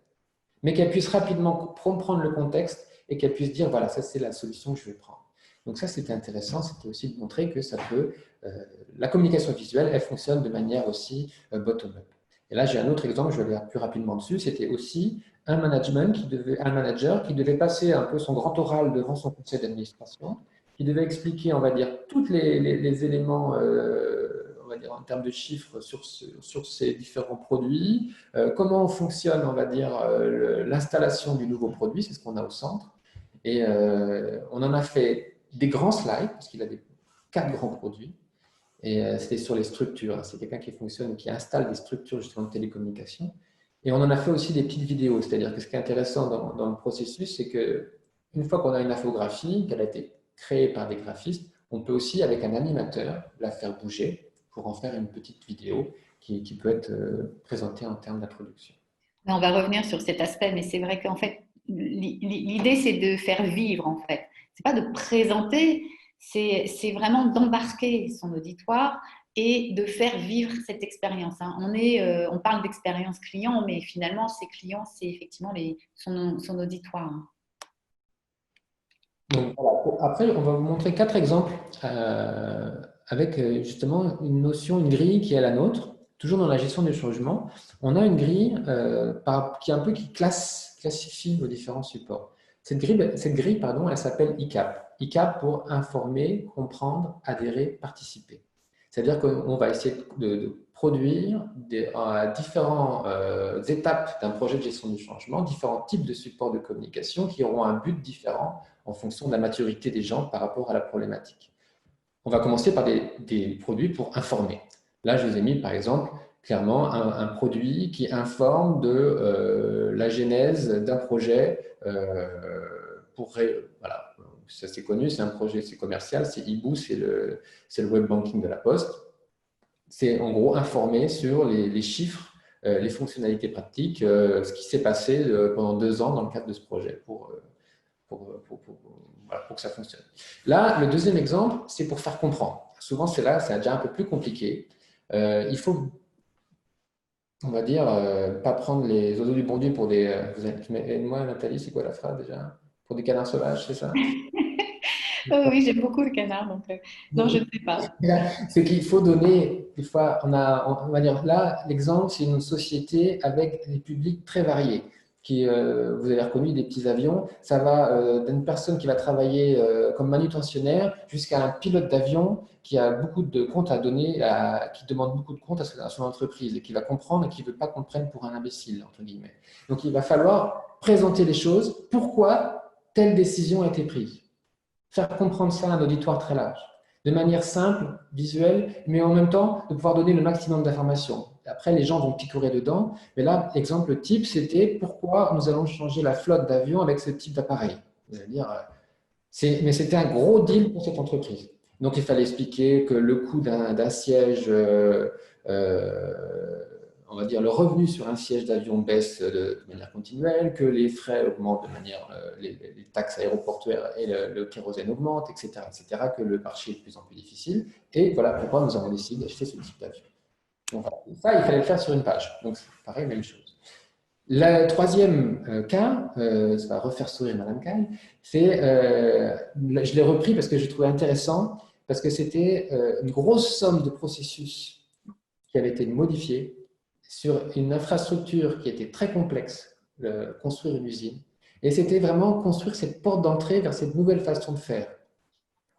Mais qu'elle puisse rapidement comprendre le contexte et qu'elle puisse dire, voilà, ça c'est la solution que je vais prendre. Donc ça, c'était intéressant, c'était aussi de montrer que ça peut… la communication visuelle, elle fonctionne de manière aussi bottom-up. Et là, j'ai un autre exemple, je vais aller plus rapidement dessus, c'était aussi un manager qui devait passer un peu son grand oral devant son conseil d'administration qui devait expliquer, on va dire, tous les éléments, on va dire, en termes de chiffres sur ces différents produits, comment fonctionne, on va dire, l'installation du nouveau produit, c'est ce qu'on a au centre. Et on en a fait des grands slides, parce qu'il a 4 grands produits. Et c'était sur les structures. C'est quelqu'un qui fonctionne, qui installe des structures justement de télécommunication. Et on en a fait aussi des petites vidéos. C'est-à-dire que ce qui est intéressant dans le processus, c'est qu'une fois qu'on a une infographie, qu'elle a été créée par des graphistes, on peut aussi, avec un animateur, la faire bouger pour en faire une petite vidéo qui peut être présentée en termes d'introduction. On va revenir sur cet aspect, mais c'est vrai qu'en fait, l'idée, c'est de faire vivre, en fait. C'est pas de présenter, c'est vraiment d'embarquer son auditoire et de faire vivre cette expérience. Hein. On parle d'expérience client, mais finalement, ces clients, c'est effectivement son auditoire. Hein. Donc, voilà. Après, on va vous montrer 4 exemples avec justement une notion, une grille qui est la nôtre. Toujours dans la gestion du changement, on a une grille qui classifie vos différents supports. Cette grille, pardon, elle s'appelle ICAP. ICAP pour informer, comprendre, adhérer, participer. C'est-à-dire qu'on va essayer de produire à différentes étapes d'un projet de gestion du changement, différents types de supports de communication qui auront un but différent en fonction de la maturité des gens par rapport à la problématique. On va commencer par des produits pour informer. Là, je vous ai mis, par exemple, clairement un produit qui informe de la genèse d'un projet voilà, ça c'est connu, c'est un projet, c'est commercial, c'est Ibou, c'est le web banking de la Poste. C'est en gros informer sur les chiffres, les fonctionnalités pratiques, ce qui s'est passé pendant 2 ans dans le cadre de ce projet pour que ça fonctionne. Là, le deuxième exemple, c'est pour faire comprendre. Souvent, c'est déjà un peu plus compliqué. Il faut, on va dire, pas prendre les oiseaux du bon Dieu pour des… Aide-moi, Nathalie, c'est quoi la phrase déjà? Pour des canards sauvages, c'est ça? Oh oui, j'aime beaucoup le canard, donc non, je ne sais pas. C'est qu'il faut donner, des fois, on va dire là, l'exemple, c'est une société avec des publics très variés. Vous avez reconnu des petits avions, ça va d'une personne qui va travailler comme manutentionnaire jusqu'à un pilote d'avion qui a beaucoup de comptes à donner, qui demande beaucoup de comptes à son entreprise et qui va comprendre et qui ne veut pas qu'on le prenne pour un imbécile, entre guillemets. Donc, il va falloir présenter les choses, pourquoi telle décision a été prise. Faire comprendre ça à un auditoire très large, de manière simple, visuelle, mais en même temps de pouvoir donner le maximum d'informations. Après, les gens vont picorer dedans, mais là, l'exemple type, c'était pourquoi nous allons changer la flotte d'avions avec ce type d'appareil. Vous allez dire, mais c'était un gros deal pour cette entreprise. Donc, il fallait expliquer que le coût d'un siège, on va dire, le revenu sur un siège d'avion baisse de manière continuelle, que les frais augmentent de manière, les taxes aéroportuaires et le kérosène augmentent, etc., que le marché est de plus en plus difficile. Et voilà pourquoi nous avons décidé d'acheter ce type d'avion. Donc, voilà. Ça, il fallait le faire sur une page. Donc, c'est pareil, même chose. Le troisième cas, ça va refaire sourire Madame Caille, c'est, je l'ai repris parce que je trouvais intéressant, parce que c'était une grosse somme de processus qui avait été modifiée sur une infrastructure qui était très complexe, construire une usine. Et c'était vraiment construire cette porte d'entrée vers cette nouvelle façon de faire.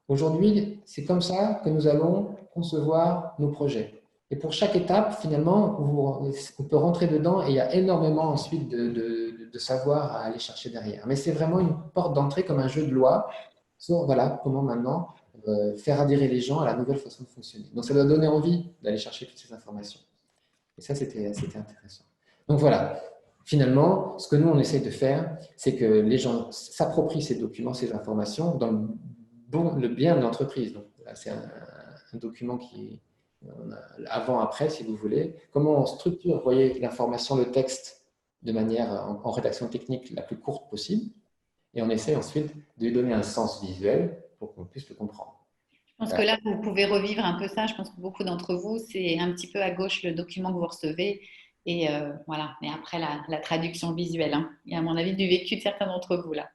Aujourd'hui, c'est comme ça que nous allons concevoir nos projets. Et pour chaque étape, finalement, on peut rentrer dedans et il y a énormément ensuite de savoir à aller chercher derrière. Mais c'est vraiment une porte d'entrée comme un jeu de loi sur voilà, comment maintenant faire adhérer les gens à la nouvelle façon de fonctionner. Donc ça doit donner envie d'aller chercher toutes ces informations. Et ça, c'était intéressant. Donc voilà, finalement, ce que nous, on essaie de faire, c'est que les gens s'approprient ces documents, ces informations dans le bien de l'entreprise. Donc là, c'est un document qui est avant-après, si vous voulez. Comment on structure, vous voyez, l'information, le texte, de manière en rédaction technique la plus courte possible. Et on essaie ensuite de lui donner un sens visuel pour qu'on puisse le comprendre. Je pense que là, vous pouvez revivre un peu ça. Je pense que beaucoup d'entre vous, c'est un petit peu à gauche le document que vous recevez. Et voilà. Mais après, la traduction visuelle. Hein. Il y a, à mon avis, du vécu de certains d'entre vous là.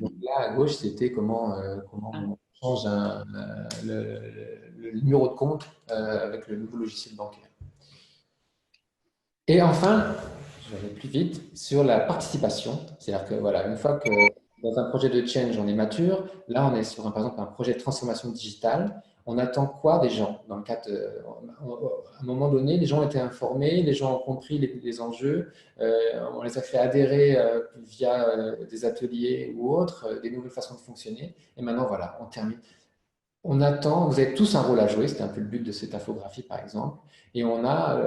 Donc là, à gauche, c'était comment on change le numéro de compte avec le nouveau logiciel bancaire. Et enfin, je vais aller plus vite, sur la participation. C'est-à-dire que voilà, une fois que Dans un projet de change, on est mature. Là, on est sur, par exemple, un projet de transformation digitale. On attend quoi des gens? Dans le cadre à un moment donné, les gens ont été informés, les gens ont compris les enjeux, on les a fait adhérer via des ateliers ou autres, des nouvelles façons de fonctionner. Et maintenant, voilà, on termine. On attend, vous avez tous un rôle à jouer, c'était un peu le but de cette infographie par exemple, et on a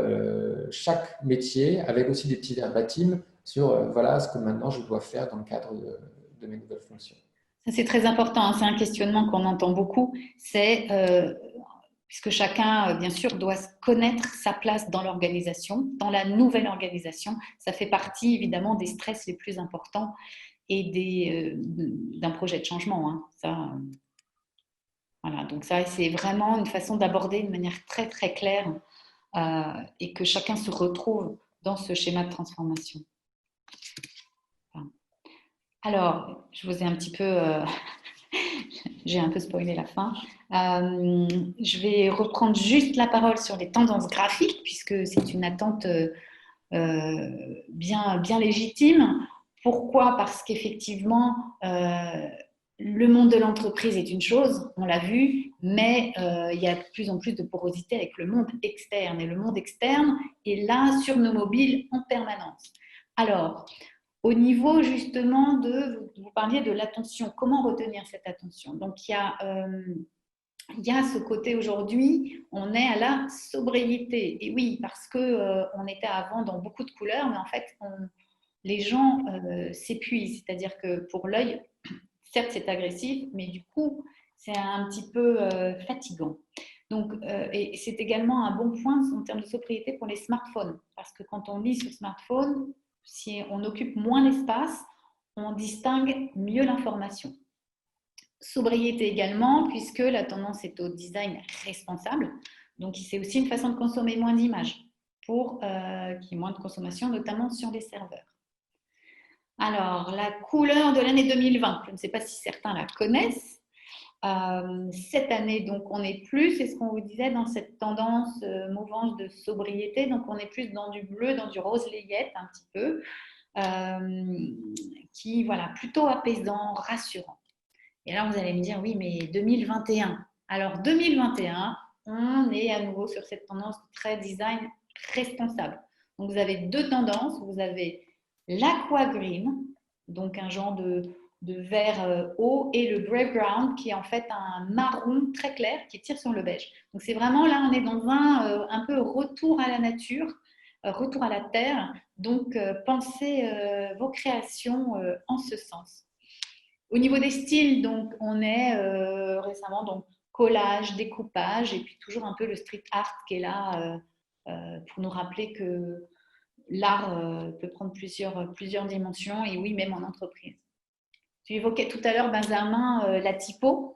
chaque métier avec aussi des petits verbatim sur voilà ce que maintenant je dois faire dans le cadre de mes nouvelles fonctions. Ça, c'est très important, hein. C'est un questionnement qu'on entend beaucoup. C'est, puisque chacun, bien sûr, doit connaître sa place dans l'organisation, dans la nouvelle organisation. Ça fait partie, évidemment, des stress les plus importants et d'un projet de changement, hein. Ça, voilà. Donc ça, c'est vraiment une façon d'aborder de manière très, très claire et que chacun se retrouve dans ce schéma de transformation. Alors, je vous ai un petit peu... j'ai un peu spoilé la fin. Je vais reprendre juste la parole sur les tendances graphiques, puisque c'est une attente bien légitime. Pourquoi? Parce qu'effectivement, le monde de l'entreprise est une chose, on l'a vu, mais il y a de plus en plus de porosité avec le monde externe. Et le monde externe est là sur nos mobiles en permanence. Alors, au niveau justement vous parliez de l'attention, comment retenir cette attention? Donc il y a ce côté aujourd'hui, on est à la sobriété. Et oui, parce qu'on était avant dans beaucoup de couleurs, mais en fait, les gens s'épuisent. C'est-à-dire que pour l'œil, certes c'est agressif, mais du coup, c'est un petit peu fatigant. Donc, et c'est également un bon point en termes de sobriété pour les smartphones. Parce que quand on lit sur smartphone, si on occupe moins l'espace, on distingue mieux l'information. Sobriété également, puisque la tendance est au design responsable. Donc, c'est aussi une façon de consommer moins d'images pour qu'il y ait moins de consommation, notamment sur les serveurs. Alors, la couleur de l'année 2020, je ne sais pas si certains la connaissent. Cette année, donc, on est plus, c'est ce qu'on vous disait, dans cette tendance mouvance de sobriété. Donc, on est plus dans du bleu, dans du rose layette un petit peu, qui, voilà, plutôt apaisant, rassurant. Et là, vous allez me dire, oui, mais 2021. Alors, 2021, on est à nouveau sur cette tendance très design responsable. Donc, vous avez deux tendances. Vous avez l'aqua green, donc un genre de vert eau, et le grey brown, qui est en fait un marron très clair qui tire sur le beige. Donc, c'est vraiment là, on est dans un peu retour à la nature, retour à la terre. Donc, pensez vos créations en ce sens. Au niveau des styles, donc, on est récemment donc, collage, découpage, et puis toujours un peu le street art qui est là pour nous rappeler que l'art peut prendre plusieurs dimensions, et oui, même en entreprise. Tu évoquais tout à l'heure, Benjamin, la typo.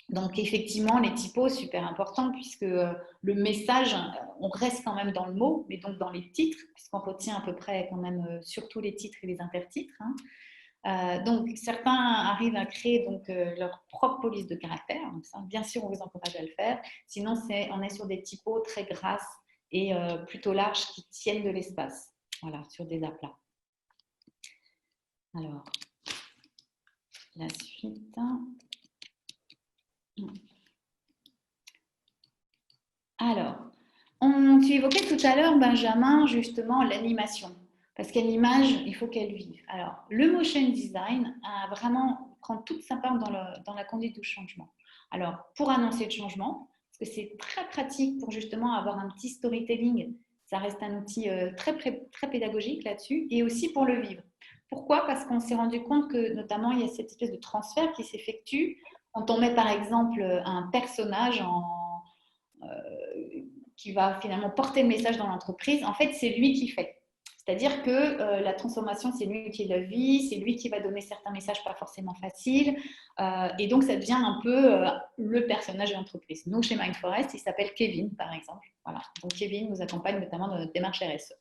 Donc, effectivement, les typos, super important, puisque le message, on reste quand même dans le mot, mais donc dans les titres, puisqu'on retient à peu près quand même surtout les titres et les intertitres, hein. Donc, certains arrivent à créer donc, leur propre police de caractère. Donc ça, bien sûr, on vous encourage à le faire. Sinon, on est sur des typos très grasses et plutôt larges qui tiennent de l'espace. Voilà, sur des aplats. Alors, la suite. Alors, tu évoquais tout à l'heure, Benjamin, justement, l'animation. Parce qu'une image, il faut qu'elle vive. Alors, le motion design prend toute sa part dans la conduite du changement. Alors, pour annoncer le changement, parce que c'est très pratique pour justement avoir un petit storytelling, ça reste un outil très pédagogique là-dessus, et aussi pour le vivre. Pourquoi? Parce qu'on s'est rendu compte que, notamment, il y a cette espèce de transfert qui s'effectue quand on met, par exemple, un personnage qui va finalement porter le message dans l'entreprise. En fait, c'est lui qui fait. C'est-à-dire que la transformation, c'est lui qui la vit, c'est lui qui va donner certains messages pas forcément faciles. Et donc, ça devient un peu le personnage de l'entreprise. Nous, chez Mindforest, il s'appelle Kevin, par exemple. Voilà. Donc, Kevin nous accompagne notamment dans notre démarche RSE.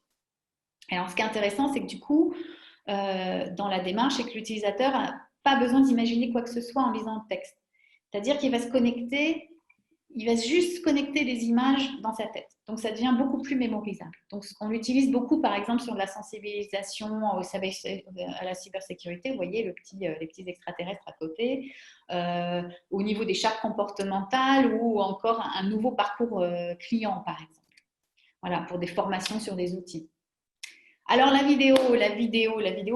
Alors, ce qui est intéressant, c'est que du coup, dans la démarche, c'est que l'utilisateur n'a pas besoin d'imaginer quoi que ce soit en lisant le texte. C'est-à-dire qu'il va se connecter, il va juste connecter des images dans sa tête. Donc, ça devient beaucoup plus mémorisable. Donc, on l'utilise beaucoup, par exemple, sur de la sensibilisation à la cybersécurité. Vous voyez les petits extraterrestres à côté. Au niveau des chartes comportementales ou encore un nouveau parcours client, par exemple. Voilà, pour des formations sur des outils. Alors, la vidéo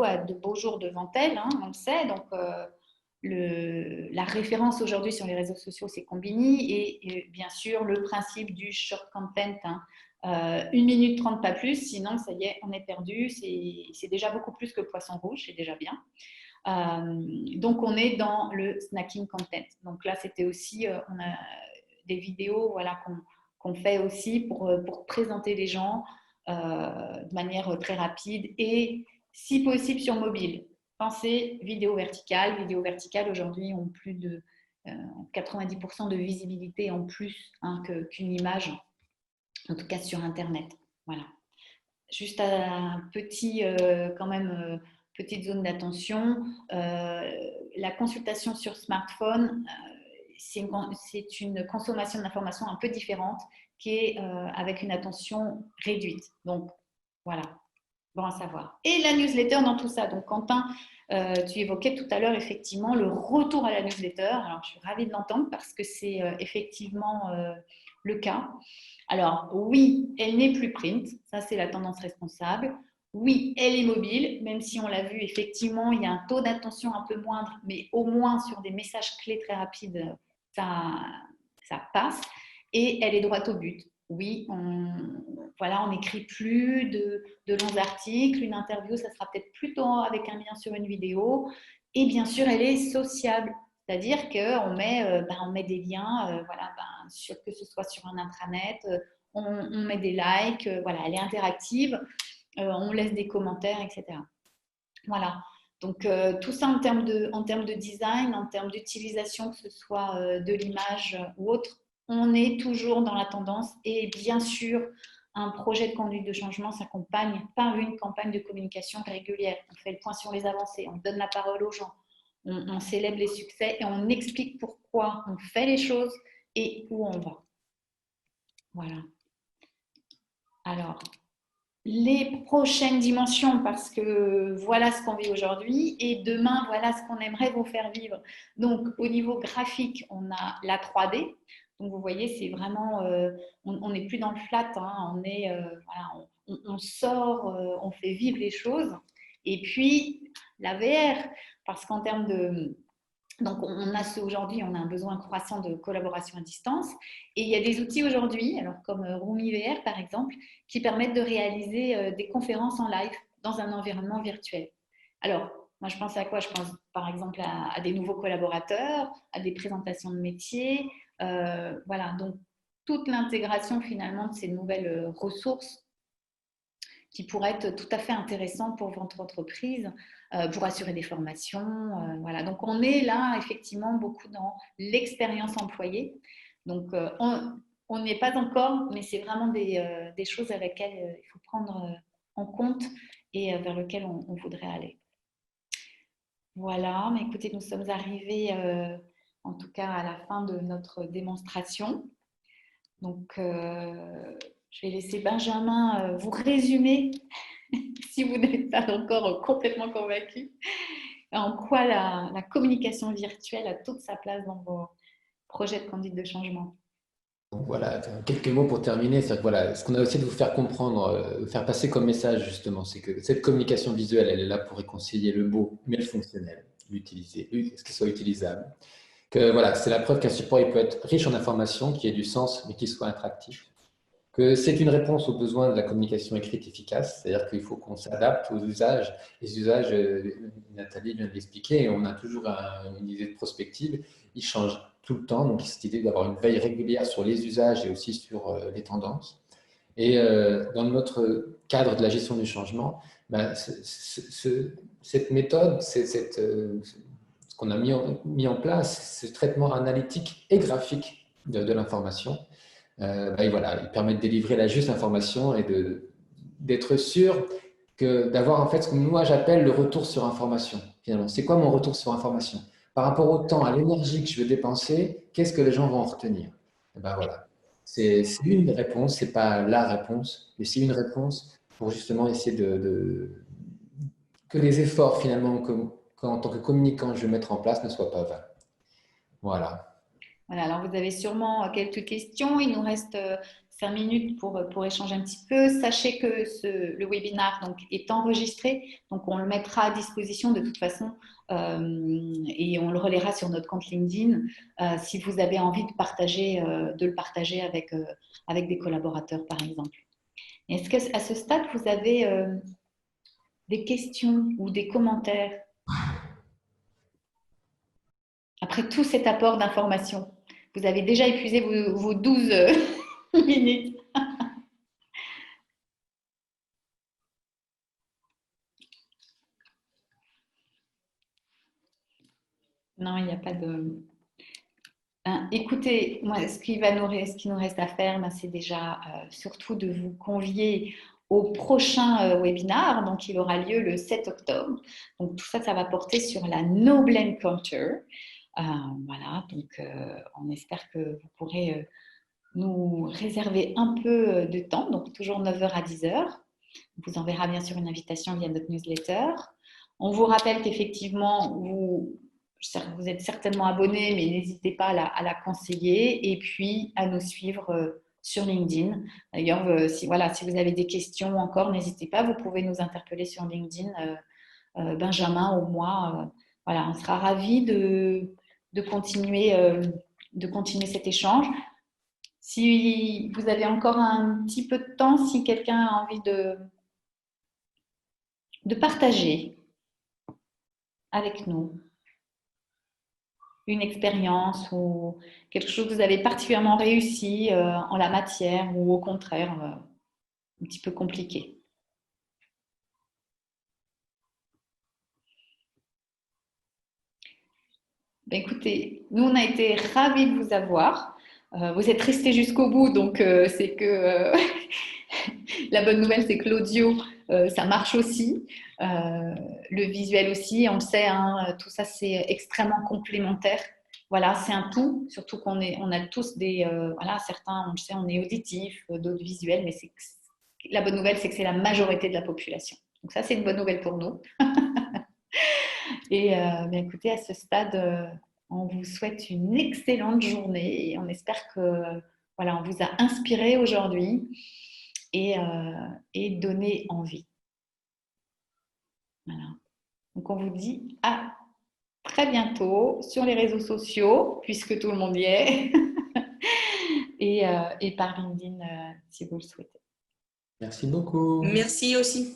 a de beaux jours devant elle, hein, on le sait. Donc, la référence aujourd'hui sur les réseaux sociaux, c'est Combini et bien sûr le principe du short content, hein, 1 minute 30 pas plus, sinon ça y est, on est perdu, c'est déjà beaucoup plus que poisson rouge, c'est déjà bien. Donc on est dans le snacking content. Donc là c'était aussi, on a des vidéos voilà, qu'on fait aussi pour présenter les gens de manière très rapide et si possible sur mobile. Pensez vidéo verticale. Vidéo verticale, aujourd'hui, ont plus de 90% de visibilité en plus hein, qu'une image, en tout cas sur Internet. Voilà. Juste un petit, quand même, petite zone d'attention. La consultation sur smartphone, c'est une consommation d'informations un peu différente qui est avec une attention réduite. Donc, voilà. Bon à savoir. Et la newsletter dans tout ça. Donc, Quentin, tu évoquais tout à l'heure effectivement le retour à la newsletter. Alors, je suis ravie de l'entendre parce que c'est effectivement le cas. Alors, oui, elle n'est plus print. Ça, c'est la tendance responsable. Oui, elle est mobile, même si on l'a vu, effectivement, il y a un taux d'attention un peu moindre, mais au moins sur des messages clés très rapides, ça passe. Et elle est droite au but. Oui, on n'écrit plus de longs articles. Une interview, ça sera peut-être plutôt avec un lien sur une vidéo. Et bien sûr, elle est sociable. C'est-à-dire qu'on met des liens, que ce soit sur un intranet, on met des likes, elle est interactive, on laisse des commentaires, etc. Voilà. Donc, tout ça en termes de design, en termes d'utilisation, que ce soit de l'image ou autre, on est toujours dans la tendance et bien sûr, un projet de conduite de changement s'accompagne par une campagne de communication régulière. On fait le point sur les avancées, on donne la parole aux gens, on célèbre les succès et on explique pourquoi on fait les choses et où on va. Voilà. Alors, les prochaines dimensions, parce que voilà ce qu'on vit aujourd'hui et demain, voilà ce qu'on aimerait vous faire vivre. Donc, au niveau graphique, on a la 3D. Donc, vous voyez, c'est vraiment, on n'est plus dans le flat, hein, on sort, on fait vivre les choses. Et puis, la VR, parce qu'en termes de… Donc, aujourd'hui, on a un besoin croissant de collaboration à distance. Et il y a des outils aujourd'hui, alors comme Roomy VR par exemple, qui permettent de réaliser des conférences en live dans un environnement virtuel. Alors, moi, je pense à quoi? Je pense par exemple à des nouveaux collaborateurs, à des présentations de métiers. Voilà, donc toute l'intégration finalement de ces nouvelles ressources qui pourraient être tout à fait intéressantes pour votre entreprise, pour assurer des formations. Voilà. Donc, on est là, effectivement, beaucoup dans l'expérience employée. Donc, on n'y est pas encore, mais c'est vraiment des choses avec lesquelles il faut prendre en compte et vers lesquelles on voudrait aller. Voilà, mais écoutez, nous sommes arrivés, en tout cas, à la fin de notre démonstration. Donc, je vais laisser Benjamin vous résumer, si vous n'êtes pas encore complètement convaincu, en quoi la communication virtuelle a toute sa place dans vos projets de conduite de changement. Donc voilà, quelques mots pour terminer. C'est-à-dire que voilà, ce qu'on a essayé de vous faire comprendre, faire passer comme message justement, c'est que cette communication visuelle, elle est là pour réconcilier le beau mais le fonctionnel, l'utiliser, ce qui soit utilisable. Que voilà, c'est la preuve qu'un support il peut être riche en informations, qui ait du sens, mais qui soit attractif. Que c'est une réponse aux besoins de la communication écrite efficace, c'est-à-dire qu'il faut qu'on s'adapte aux usages. Les usages, Nathalie vient de l'expliquer, et on a toujours une idée de prospective, ils changent tout le temps, donc cette idée d'avoir une veille régulière sur les usages et aussi sur les tendances. Et dans notre cadre de la gestion du changement, cette méthode, ce qu'on a mis en place, ce traitement analytique et graphique de l'information, et voilà, il permet de délivrer la juste information et d'être sûr d'avoir en fait ce que moi j'appelle le retour sur information. Finalement, c'est quoi mon retour sur information? Par rapport au temps, à l'énergie que je veux dépenser, qu'est-ce que les gens vont en retenir? Ben voilà. C'est une réponse, c'est pas la réponse, mais c'est une réponse pour justement essayer que les efforts finalement en tant que communicant je vais mettre en place ne soient pas vains. Voilà. Voilà, alors vous avez sûrement quelques questions. Il nous reste 5 minutes pour échanger un petit peu. Sachez que le webinaire donc, est enregistré, donc on le mettra à disposition de toute façon et on le relaiera sur notre compte LinkedIn si vous avez envie de le partager avec des collaborateurs par exemple. Est-ce qu'à ce stade, vous avez des questions ou des commentaires après tout cet apport d'informations? Vous avez déjà épuisé vos 12 minutes. Non, il n'y a pas de... écoutez, moi, ce qui nous reste à faire, c'est déjà surtout de vous convier au prochain webinaire. Donc, il aura lieu le 7 octobre. Donc, tout ça, ça va porter sur la No Blame Culture. Voilà, donc on espère que vous pourrez nous réserver un peu de temps, donc toujours 9h à 10h. On vous enverra bien sûr une invitation via notre newsletter. On vous rappelle qu'effectivement, vous êtes certainement abonné, mais n'hésitez pas à la conseiller et puis à nous suivre sur LinkedIn. D'ailleurs, si vous avez des questions encore, n'hésitez pas, vous pouvez nous interpeller sur LinkedIn, Benjamin ou moi. Voilà, on sera ravis de continuer cet échange. Si vous avez encore un petit peu de temps, si quelqu'un a envie de partager avec nous une expérience ou quelque chose que vous avez particulièrement réussi en la matière ou au contraire un petit peu compliqué. Ben écoutez, nous on a été ravis de vous avoir. Vous êtes restés jusqu'au bout, donc c'est que la bonne nouvelle, c'est que l'audio, ça marche aussi. Le visuel aussi, on le sait, hein, tout ça, c'est extrêmement complémentaire. Voilà, c'est un tout, surtout on a tous certains, on le sait, on est auditifs, d'autres visuels, mais la bonne nouvelle, c'est que c'est la majorité de la population. Donc ça, c'est une bonne nouvelle pour nous. Et écoutez, à ce stade, on vous souhaite une excellente journée et on espère que on vous a inspiré aujourd'hui et donné envie. Voilà. Donc on vous dit à très bientôt sur les réseaux sociaux, puisque tout le monde y est, et par LinkedIn si vous le souhaitez. Merci beaucoup. Merci aussi.